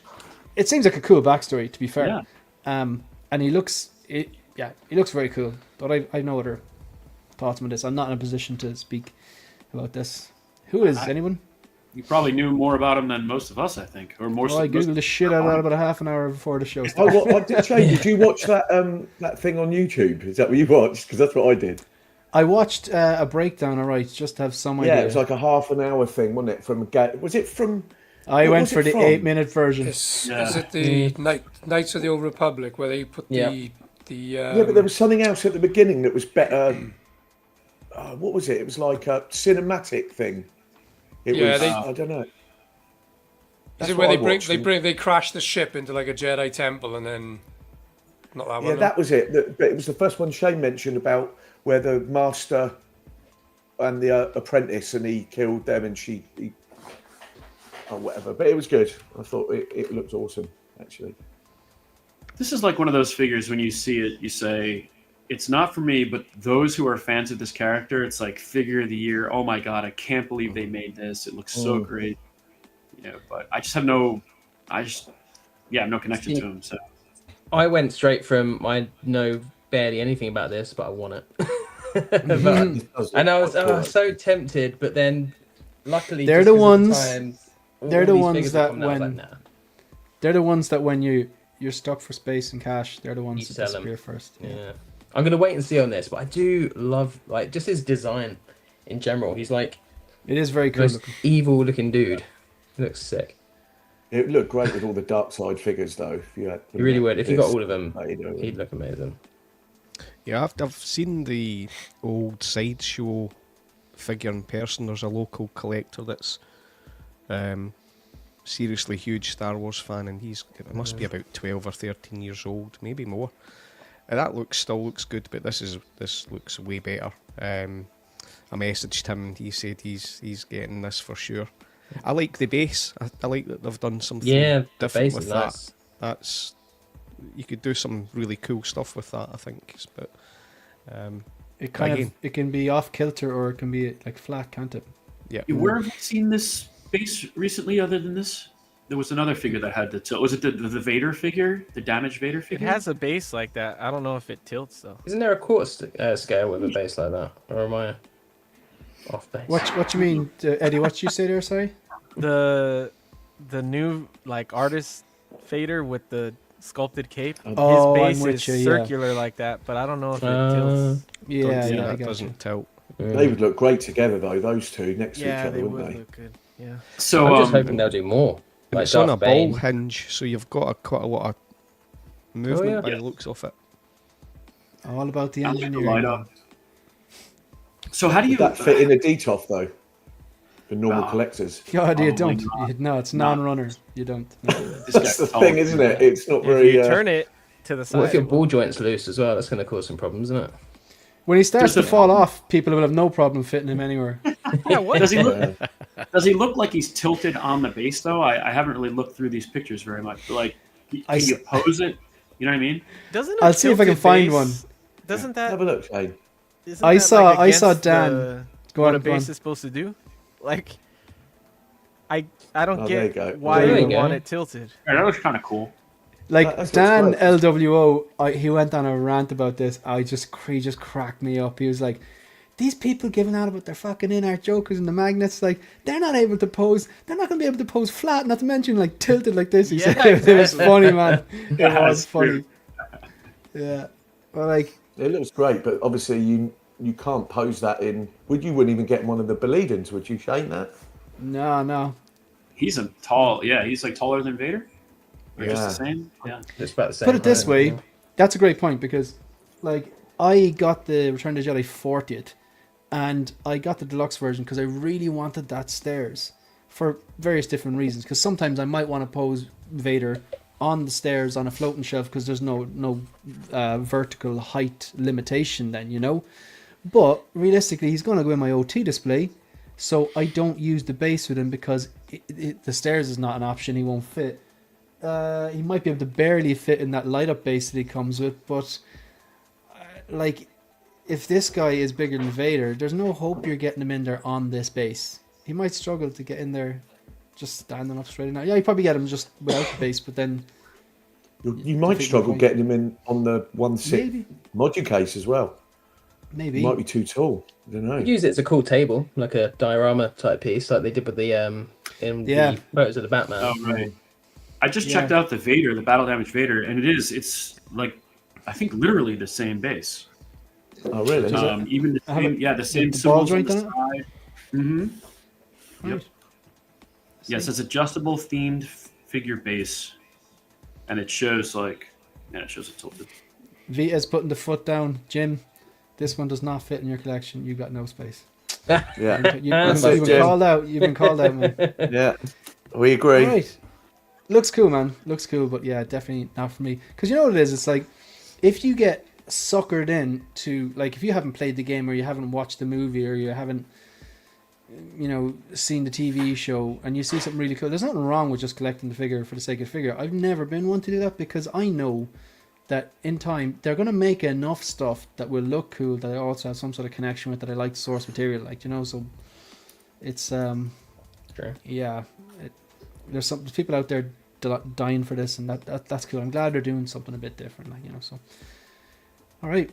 it seems like a cool backstory, to be fair. Yeah. And he looks very cool. But I know other thoughts on this. I'm not in a position to speak about this. Who is anyone? You probably knew more about him than most of us, I think, or more. I googled the shit out of that about a half an hour before the show started. Did you watch that thing on YouTube? Is that what you watched? Because that's what I did. I watched a breakdown. All right, just to have some idea. Yeah, it was like a half an hour thing, wasn't it? Was it from? I went for the 8-minute version. Is it the Knights of the Old Republic where they put the Yeah, but there was something else at the beginning that was better. What was it? It was like a cinematic thing. It was. I don't know. Is it where they crash the ship into like a Jedi temple and then not that one? Yeah, that was it. But it was the first one Shane mentioned about where the master and the apprentice, and he killed them, and she or whatever. But it was good. I thought it looked awesome, actually. This is like one of those figures when you see it, you say, it's not for me, but those who are fans of this character, it's like figure of the year. Oh my God, I can't believe they made this. It looks so great. But I just have no connection to him. So I went straight from, I know barely anything about this, but I want it. And I was so tempted, but then luckily they're the ones that when you're stuck for space and cash, they're the ones that disappear first. Yeah. I'm going to wait and see on this, but I do love like just his design in general. He's like, it is very cool looking. Evil looking dude. He looks sick. It looked great with all the dark side figures, though. If you had he really would. If you got all of them, he'd look amazing. Yeah, I've seen the old Sideshow figure in person. There's a local collector that's seriously huge Star Wars fan, and it must be about 12 or 13 years old, maybe more. And that still looks good, but this looks way better. I messaged him and he said he's getting this for sure. I like the base. I like that they've done something different with that. Nice. That's you could do some really cool stuff with that, I think. But it can be off kilter or it can be like flat, can't it? Yeah. Where have you seen this base recently? Other than this, there was another figure that had the tilt. Was it the Vader figure, the damaged Vader figure? It has a base like that. I don't know if it tilts though. Isn't there a quarter scale with a base like that, or am I off base? What you mean, Eddie? What you say there? Sorry. The new like artist Vader with the sculpted cape. His base is circular like that, but I don't know if it tilts. Yeah, it doesn't tilt. They would look great together though. Those two next to each other, they wouldn't would they? look good. Yeah. So I'm just hoping they'll do more. And Like it's on Darth a ball Bane. hinge, so you've got quite a lot of movement yeah. by the looks of it. All about the I like the engineering. light-up. So how do you Would that fit in a DTOF though? For normal No. collectors. God, you Probably don't. not. No, it's No. non-runner. You don't. No. This That's the guy's tall. thing, isn't it? It's not If very. you turn it to the side. What if your it will. ball joint's loose as well? That's going to cause some problems, isn't it? When he starts to There's a- fall off, people will have no problem fitting him anywhere. Yeah, what? Does he look? Does he look like he's tilted on the base though? I haven't really looked through these pictures very much. But like, I can you pose it? You know what I mean? Doesn't a I'll see if I can tilted find base- one. Doesn't that? Have a look, Shane. Isn't I that, saw- like, I saw against Dan. Go what on, a go on. base is supposed to do? Like, I don't Oh, there you get go. why There you you go. want it tilted. Yeah, that looks kind of cool. Like That's Dan what's great. LWO, he went on a rant about this. He just cracked me up. He was like, "These people giving out about their fucking InArt Jokers and the magnets, like they're not able to pose. They're not going to be able to pose flat. Not to mention like tilted like this." He Yeah, said it was funny, man. It Yeah, was it's funny. true. Yeah, but like, It looks great, but obviously you can't pose that in. You wouldn't even get one of the Belidans, would you, Shane? That? no. He's a tall. Yeah, he's like taller than Vader. Or just Yeah. the same. Yeah. It's about the same. Put it this height, way, yeah. that's a great point because, like, I got the Return of the Jedi 40th, and I got the deluxe version because I really wanted that stairs for various different reasons. Because sometimes I might want to pose Vader on the stairs on a floating shelf because there's no vertical height limitation then, you know. But realistically, he's going to go in my OT display, so I don't use the base with him because the stairs is not an option. He won't fit. He might be able to barely fit in that light up base that he comes with, but like, if this guy is bigger than Vader, there's no hope you're getting him in there on this base. He might struggle to get in there just standing up straight enough. Yeah, you probably get him just without the base, but then You might defeat struggle the point. getting him in on the 1/6 maybe, module case as well. maybe. He might be too tall. I don't know. Use it as a cool table, like a diorama type piece, like they did with the in Yeah. the photos of the Batman. Oh right. I just Yeah. checked out the Vader, the battle damage Vader, and it's like I think literally the same base. Oh, really? Even the I have same, it- yeah, the same the ball symbols on joint the on it? side. Mm-hmm. Yep. Right. Yes, it's adjustable themed figure base, and it shows like it shows it tilted. Vita's putting the foot down. Jim, this one does not fit in your collection. You've got no space. Yeah. You've That's been it, Jim. called out. You've been called out, man. Yeah. We agree. Right. Looks cool, man. Looks cool, but yeah, definitely not for me. Because you know what it is? It's like, if you get suckered in to, like, if you haven't played the game or you haven't watched the movie or you haven't, you know, seen the TV show and you see something really cool, there's nothing wrong with just collecting the figure for the sake of the figure. I've never been one to do that because I know that in time they're going to make enough stuff that will look cool that I also have some sort of connection with, that I like the source material, like, you know, so it's Sure. yeah, there's some people out there dying for this, and that's cool. I'm glad they're doing something a bit different, like, you know. So, all right.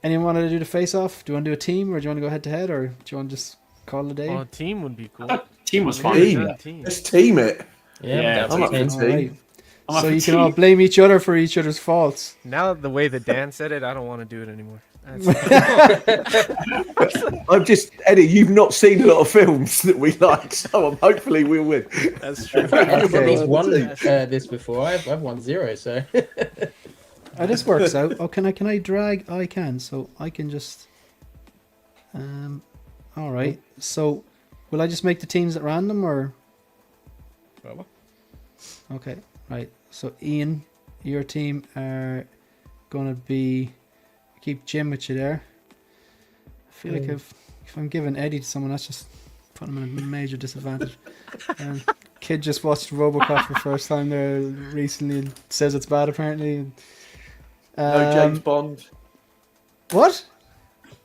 Anyone want to do the face off? Do you want to do a team, or do you want to go head to head, or do you want to just call it a day? Well, a team would be cool. Team was fun. Team. Yeah, team. Let's team it. Yeah, that's I'm up okay. for All team. right. I'm up So for you can all team. blame each other for each other's faults. Now the way that Dan said it, I don't want to do it anymore. That's- I'm just, Eddie, you've not seen a lot of films that we like, so hopefully we'll win. That's true. I've at Okay. least won this before. I've won 0, so Oh, this works out. Oh, can I drag? I can. So I can just. All right. So, will I just make the teams at random, or? Whatever. Okay. Right. So Ian, your team are gonna be. Keep Jim with you there. I feel like if I'm giving Eddie to someone, that's just putting him at a major disadvantage. Kid just watched RoboCop for the first time there recently and says it's bad apparently. No James Bond. What?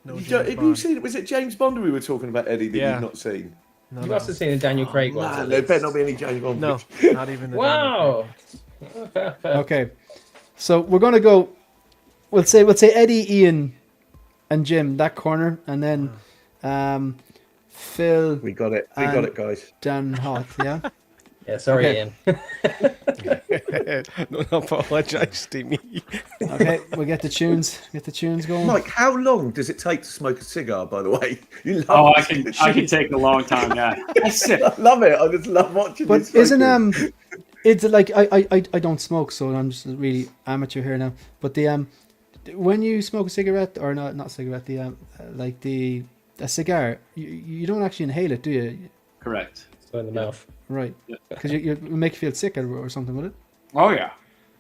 No Have James you Bond. seen it? Was it James Bond we were talking about, Eddie, that Yeah. you've not seen? No, you no. must have seen the Daniel Craig ones. Man, at there least. better not be any James Bond. No, not even the Wow. Okay. So we're gonna go. We'll say Eddie, Ian, and Jim that corner, and then Phil, We got it. We got it, guys. Dan, Hot. Yeah. Yeah, sorry, Okay. Ian. Don't apologise to me. Okay, we'll get the tunes. Get the tunes going. Mike, how long does it take to smoke a cigar? By the way, you love. Oh, I can take a long time. Yeah, I sip. I love it. I just love watching. But isn't it's like I don't smoke, so I'm just really amateur here now. But the when you smoke a cigarette or not a cigarette, the like a cigar, you don't actually inhale it, do you? Correct. So in the mouth. Right. Because it will make you feel sick or something, would it? Oh yeah.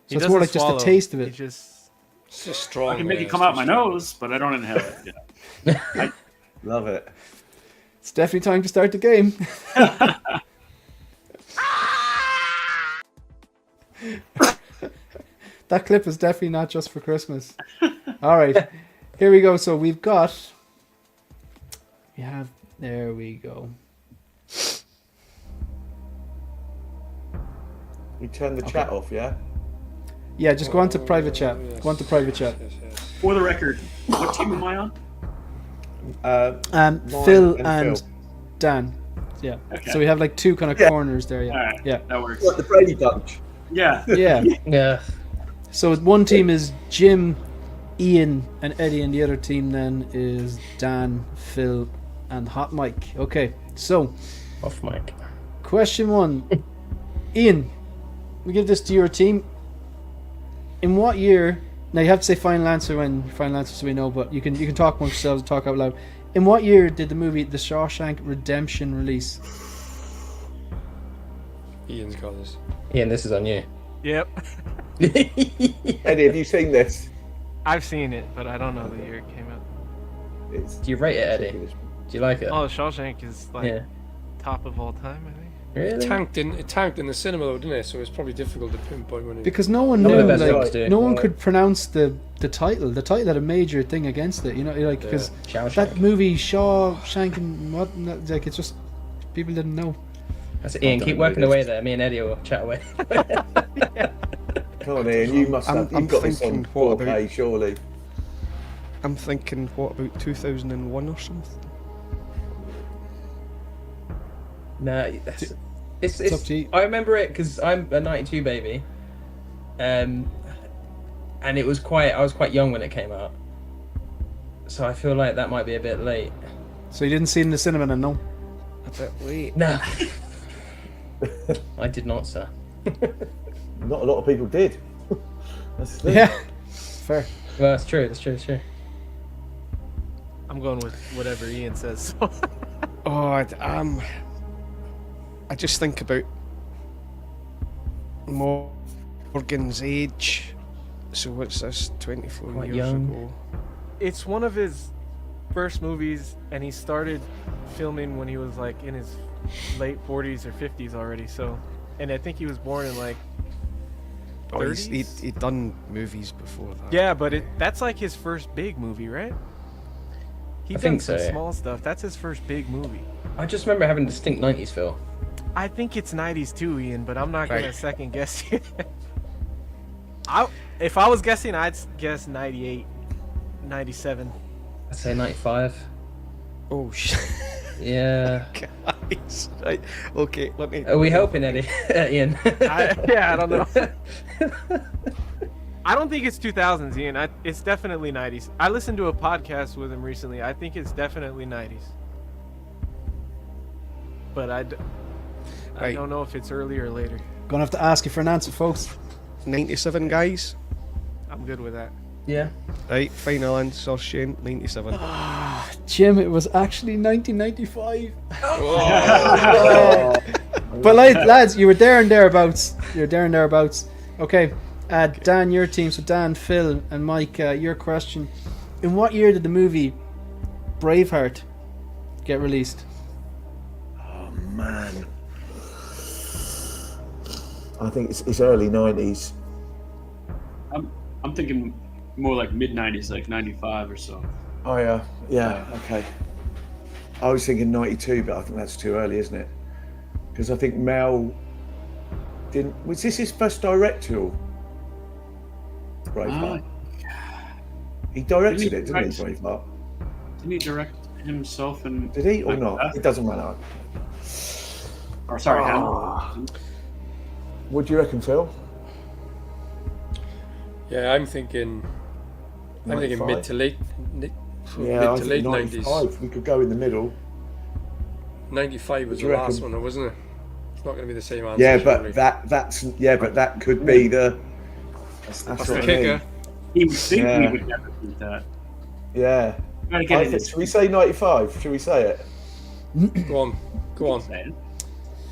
So it's more like just the taste of it. It's just strong. I can make it come out my nose, but I don't inhale it. Yeah. Love it. It's definitely time to start the game. That clip is definitely not just for Christmas. All right, here we go. So there we go. We turn the chat off, yeah? Yeah, just go on to private chat. Yes. Go on to private chat. Yes. For the record, what team am I on? Phil and Dan. Yeah. Okay. So we have like two kind of corners there. Yeah. All right. Yeah. That works. What, the Brady Bunch? Yeah. Yeah. Yeah. So one team is Jim, Ian, and Eddie, and the other team then is Dan, Phil, and Hot Mike. Okay. So Off mic. question 1. Ian, we give this to your team. In what year? Now you have to say final answer so we know, but you can talk amongst yourselves and talk out loud. In what year did the movie The Shawshank Redemption release? Ian's got this. Ian, this is on you. Yep. Eddie, have you seen this? I've seen it, but I don't know the year it came out. It's Do you rate it, Eddie? Do you like it? Oh, Shawshank is like Yeah. top of all time, I think. Really? It tanked in the cinema though, didn't it? So it's probably difficult to pinpoint when it. Because no one Some of knew, the best films like, do. no one could pronounce the title. The title had a major thing against it, you know, like because Shawshank. that movie Shawshank and what, like it's just people didn't know. That's it. Ian, keep working away there. Me and Eddie will chat away. Come on, Ian, you must have. I'm You've got this on thinking, what 4K, about- surely. I'm thinking, what about 2001 or something? No, it's up to you. I remember it because I'm a '92 baby, and I was quite young when it came out, so I feel like that might be a bit late. So you didn't see it in the cinema then, no? A bit late. No, I did not, sir. Not a lot of people did. That's the thing. Yeah, fair. Well, that's true. That's true. I'm going with whatever Ian says. So. Oh, I just think about Morgan's age. So what's this? 24 Quite years young. ago. It's one of his first movies, and he started filming when he was like in his late 40s or 50s already. So, and I think he was born in like Oh, 30s. he'd done movies before that. Yeah, but that's like his first big movie, right? He I done think some so. small stuff. That's his first big movie. I just remember having a distinct '90s feel. I think it's 90s too, Ian, but I'm not gonna Right. second guess you. If I was guessing, I'd guess 98, 97. I'd say '95. Oh shit. Yeah. Guys. Right. Okay, let me. Are we helping Eddie? Ian? I don't know. I don't think it's 2000s, Ian. It's definitely 90s. I listened to a podcast with him recently. I think it's definitely 90s. But I Right. don't know if it's earlier or later. Gonna have to ask you for an answer, folks. 97, guys. I'm good with that. Yeah. Right, final answer, Shane. 97. Jim, it was actually 1995. Oh. But lads, you were there and thereabouts. Okay, Dan, your team. So Dan, Phil, and Mike, your question. In what year did the movie Braveheart get released? Oh, man. I think it's early 90s. I'm thinking more like mid 90s, like 95 or so. Oh, yeah, okay. I was thinking 92, but I think that's too early, isn't it? Because I think Mel didn't... Was this his first directorial? Braveheart. He directed it, didn't he, Braveheart? Didn't he direct himself and... Did he or like not? that? It doesn't matter. Or sorry, Ah. What do you reckon, Phil? Yeah, I'm thinking 95? mid to late Yeah, I mid to late think 95. We could go in the middle. 95 was do the you last reckon? one, wasn't it? It's not going to be the same answer. Yeah, surely. but that could be the. That's the what I kicker. mean. He would think Yeah. we would never beat that. Yeah. Gotta get I it think, in. should we say 95? Should we say it? Go on. All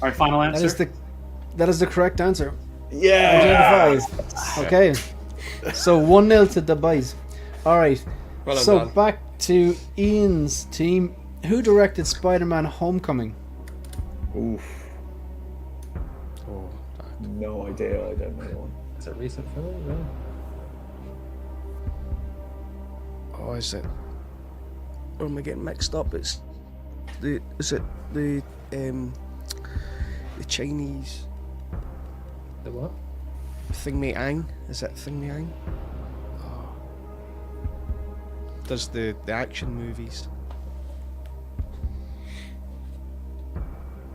right, final answer. That is the correct answer. Yeah. 1995. Okay. So 1-0 to the boys. All right. Well So done. back to Ian's team. Who directed Spider-Man: Homecoming? Oof. Oh, No idea. I don't know one. It's a recent film. Yeah. oh, is it? Or am I getting mixed up? Is it the Chinese The what? Thing Me Ang? Is that Thing Me Ang? Oh. Does the action movies?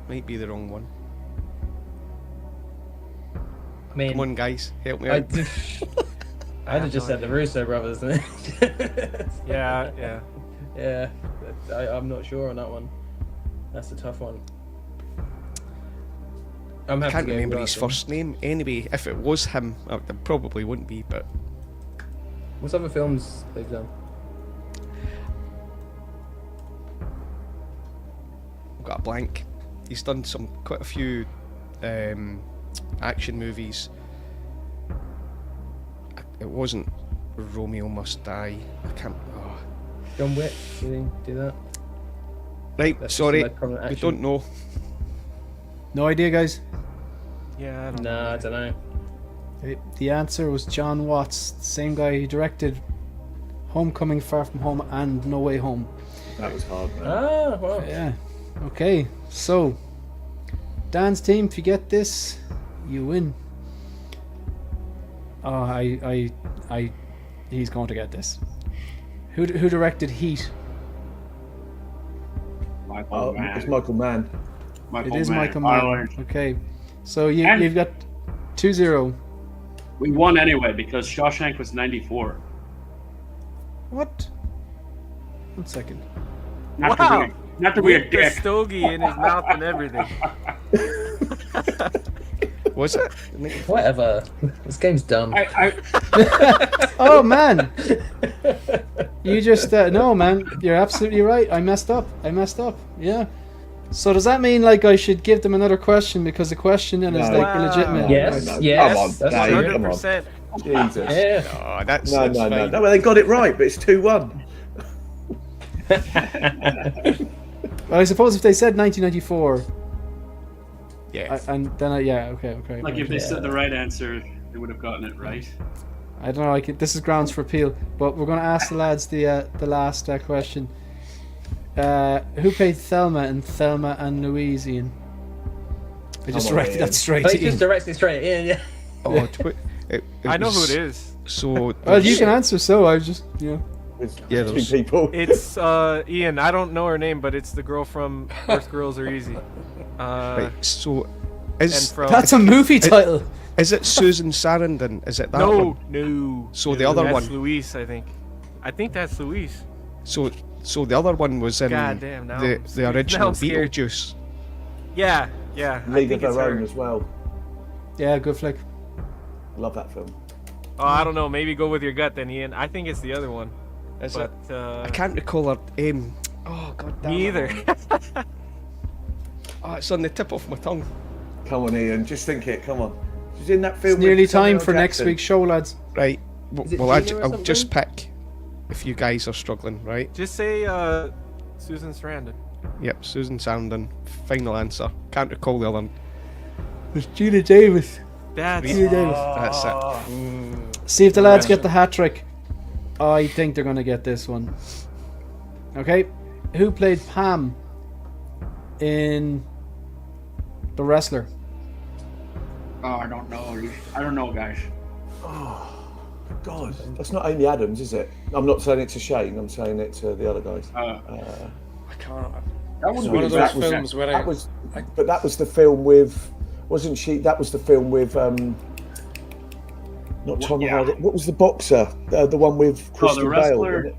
Might be the wrong one. I mean, Come on, guys, help me I out. I'd have just said the Russo brothers. Didn't it? Yeah. Yeah, I'm not sure on that one. That's a tough one. I'm I happy can't to go remember with his that one. first name. Anyway, if it was him, it probably wouldn't be, but What's other films they've done? I've got a blank. He's done quite a few action movies. It wasn't Romeo Must Die. I can't. Oh. John Wick? Did he do that? Right, That's just sorry, the most prominent we action. don't know. No idea, guys. Yeah, I don't No, know. I don't know. The answer was John Watts, the same guy who directed Homecoming, Far From Home, and No Way Home. That was hard, man. Ah, well. Yeah. Okay, so Dan's team, if you get this, you win. Oh, he's going to get this. Who directed Heat? Michael Mann. It's Michael Mann. Michael It is Mann. Michael Mann. Ireland. Okay, so And- you've got 2-0. We won anyway because Shawshank was 94. What? 1 second. Not Wow. to be a With the dick. stogie in his mouth and everything. Was it? Whatever. This game's dumb. Oh man! You just no man. You're absolutely right. I messed up. Yeah. So does that mean like I should give them another question because the question then is No. like illegitimate? Yes, No, yes. come on, That's Dave, true. come on. 100%. Jesus. Yeah. Oh, that's No, that's no, no, fine. no. Well, they got it right, but it's 2-1. Well, I suppose if they said 1994, Yeah. and then okay. Like if they said the right answer, they would have gotten it right. I don't know. This is grounds for appeal, but we're going to ask the lads the last question. Who played Thelma in Thelma and Louise? Ian. I just Come on, directed Ian. that straight But to he just Ian. directed straight in, yeah. Oh, I know who it is. So Well, you can answer. So I just With Yeah, two those- people. It's Ian. I don't know her name, but it's the girl from First Girls Are Easy. right, so And is from That's a movie title. it Susan Sarandon? Is it that no, one? no. So the other that's one. Luis, I think. I think that's Luis. So the other one was in God damn, now the I'm scared. original Now I'm scared. Beetlejuice. Yeah. I League think of it's Their her. Own as well. Yeah, good flick. Love that film. Oh, I don't know. Maybe go with your gut then, Ian. I think it's the other one. Is But it? uh, I can't recall her. Oh god damn. me it. either. Oh, it's on the tip of my tongue. Come on, Ian. Just think it. Come on. She's in that film. It's nearly with Samuel time for next Jackson. week's show, lads. Right. Is it Well, Gina or I'll just something? pick if you guys are struggling, right? Just say Susan Sarandon. Yep, Susan Sarandon. Final answer. Can't recall the other one. It's Gina Davis. That's Gina Davis. That's it. See if the lads get the hat trick. I think they're going to get this one. Okay. Who played Pam in The Wrestler? Oh, I don't know, guys. God, that's not Amy Adams, is it? I'm not saying it to Shane. I'm saying it to the other guys. I can't. That was One of those that was- films where That was, but that was the film with, wasn't she? That was the film with Not Tom Hardy. What was the boxer? The one with Christian the Bale. wrestler. Wasn't it?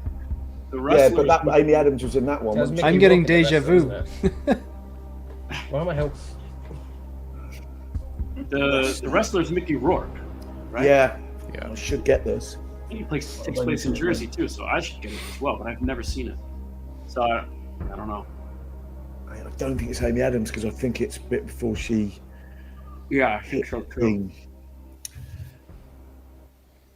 The wrestler. Yeah, but Amy Adams was in that one. Wasn't she? I'm getting deja vu. Why am I help? The wrestler's Mickey Rourke, right? Yeah. I should get this. I think it takes place in Jersey too, so I should get it as well. But I've never seen it, so I don't know. I don't think it's Amy Adams because I think it's a bit before she. Yeah, I think so too.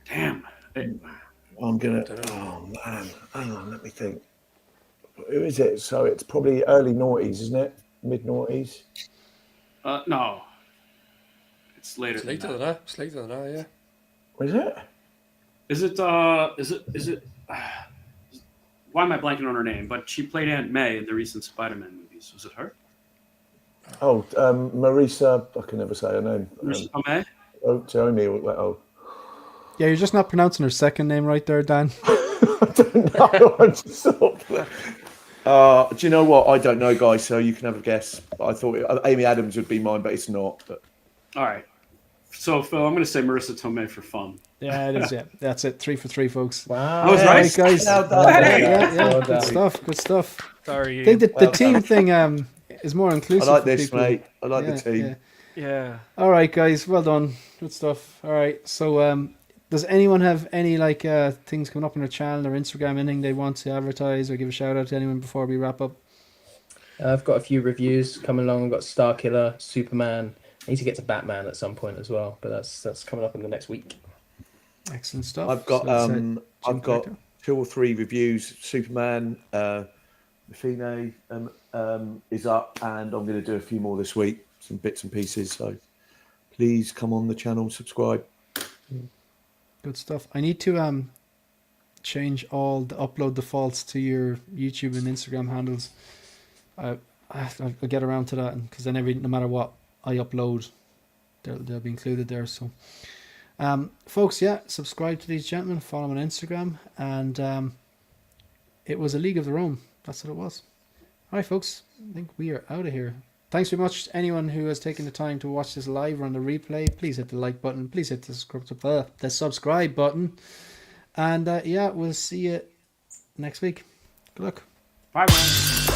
Damn. I'm gonna. Oh man, hang on, let me think. Who is it? So it's probably early noughties, isn't it? Mid noughties. No. It's later. It's later than that. It's later than that. Yeah. Is it? Is it? Why am I blanking on her name? But she played Aunt May in the recent Spider-Man movies. Was it her? Oh, Marisa. I can never say her name. Marisa Tomei? Oh. Yeah, you're just not pronouncing her second name right there, Dan. I don't know. I'm just sort of... do you know what? I don't know, guys. So you can have a guess. I thought Amy Adams would be mine, but it's not. But... All right. So Phil, I'm going to say Marisa Tomei for fun. Yeah, it is. Yeah, that's it. 3 for 3, folks. Wow. I was right, guys. Good stuff. Good stuff. Sorry. I think the team thing is more inclusive. I like this, people. mate. I like the team. Yeah. All right, guys. Well done. Good stuff. All right. So, does anyone have any things coming up on their channel or Instagram? Anything they want to advertise or give a shout out to anyone before we wrap up? I've got a few reviews coming along. I've got Starkiller, Superman. I need to get to Batman at some point as well, but that's coming up in the next week. Excellent stuff. I've got I've got 2 or 3 reviews. Superman, Machine is up, and I'm going to do a few more this week, some bits and pieces. So please come on the channel, subscribe. Good stuff. I need to change all the upload defaults to your YouTube and Instagram handles. I'll get around to that, because then no matter what I upload, they'll be included there. So, folks, subscribe to these gentlemen, follow them on Instagram, and it was a league of their own. That's what it was. All right, folks, I think we are out of here. Thanks very much to anyone who has taken the time to watch this live or on the replay. Please hit the like button. Please hit the subscribe button. And we'll see you next week. Good luck. Bye, man.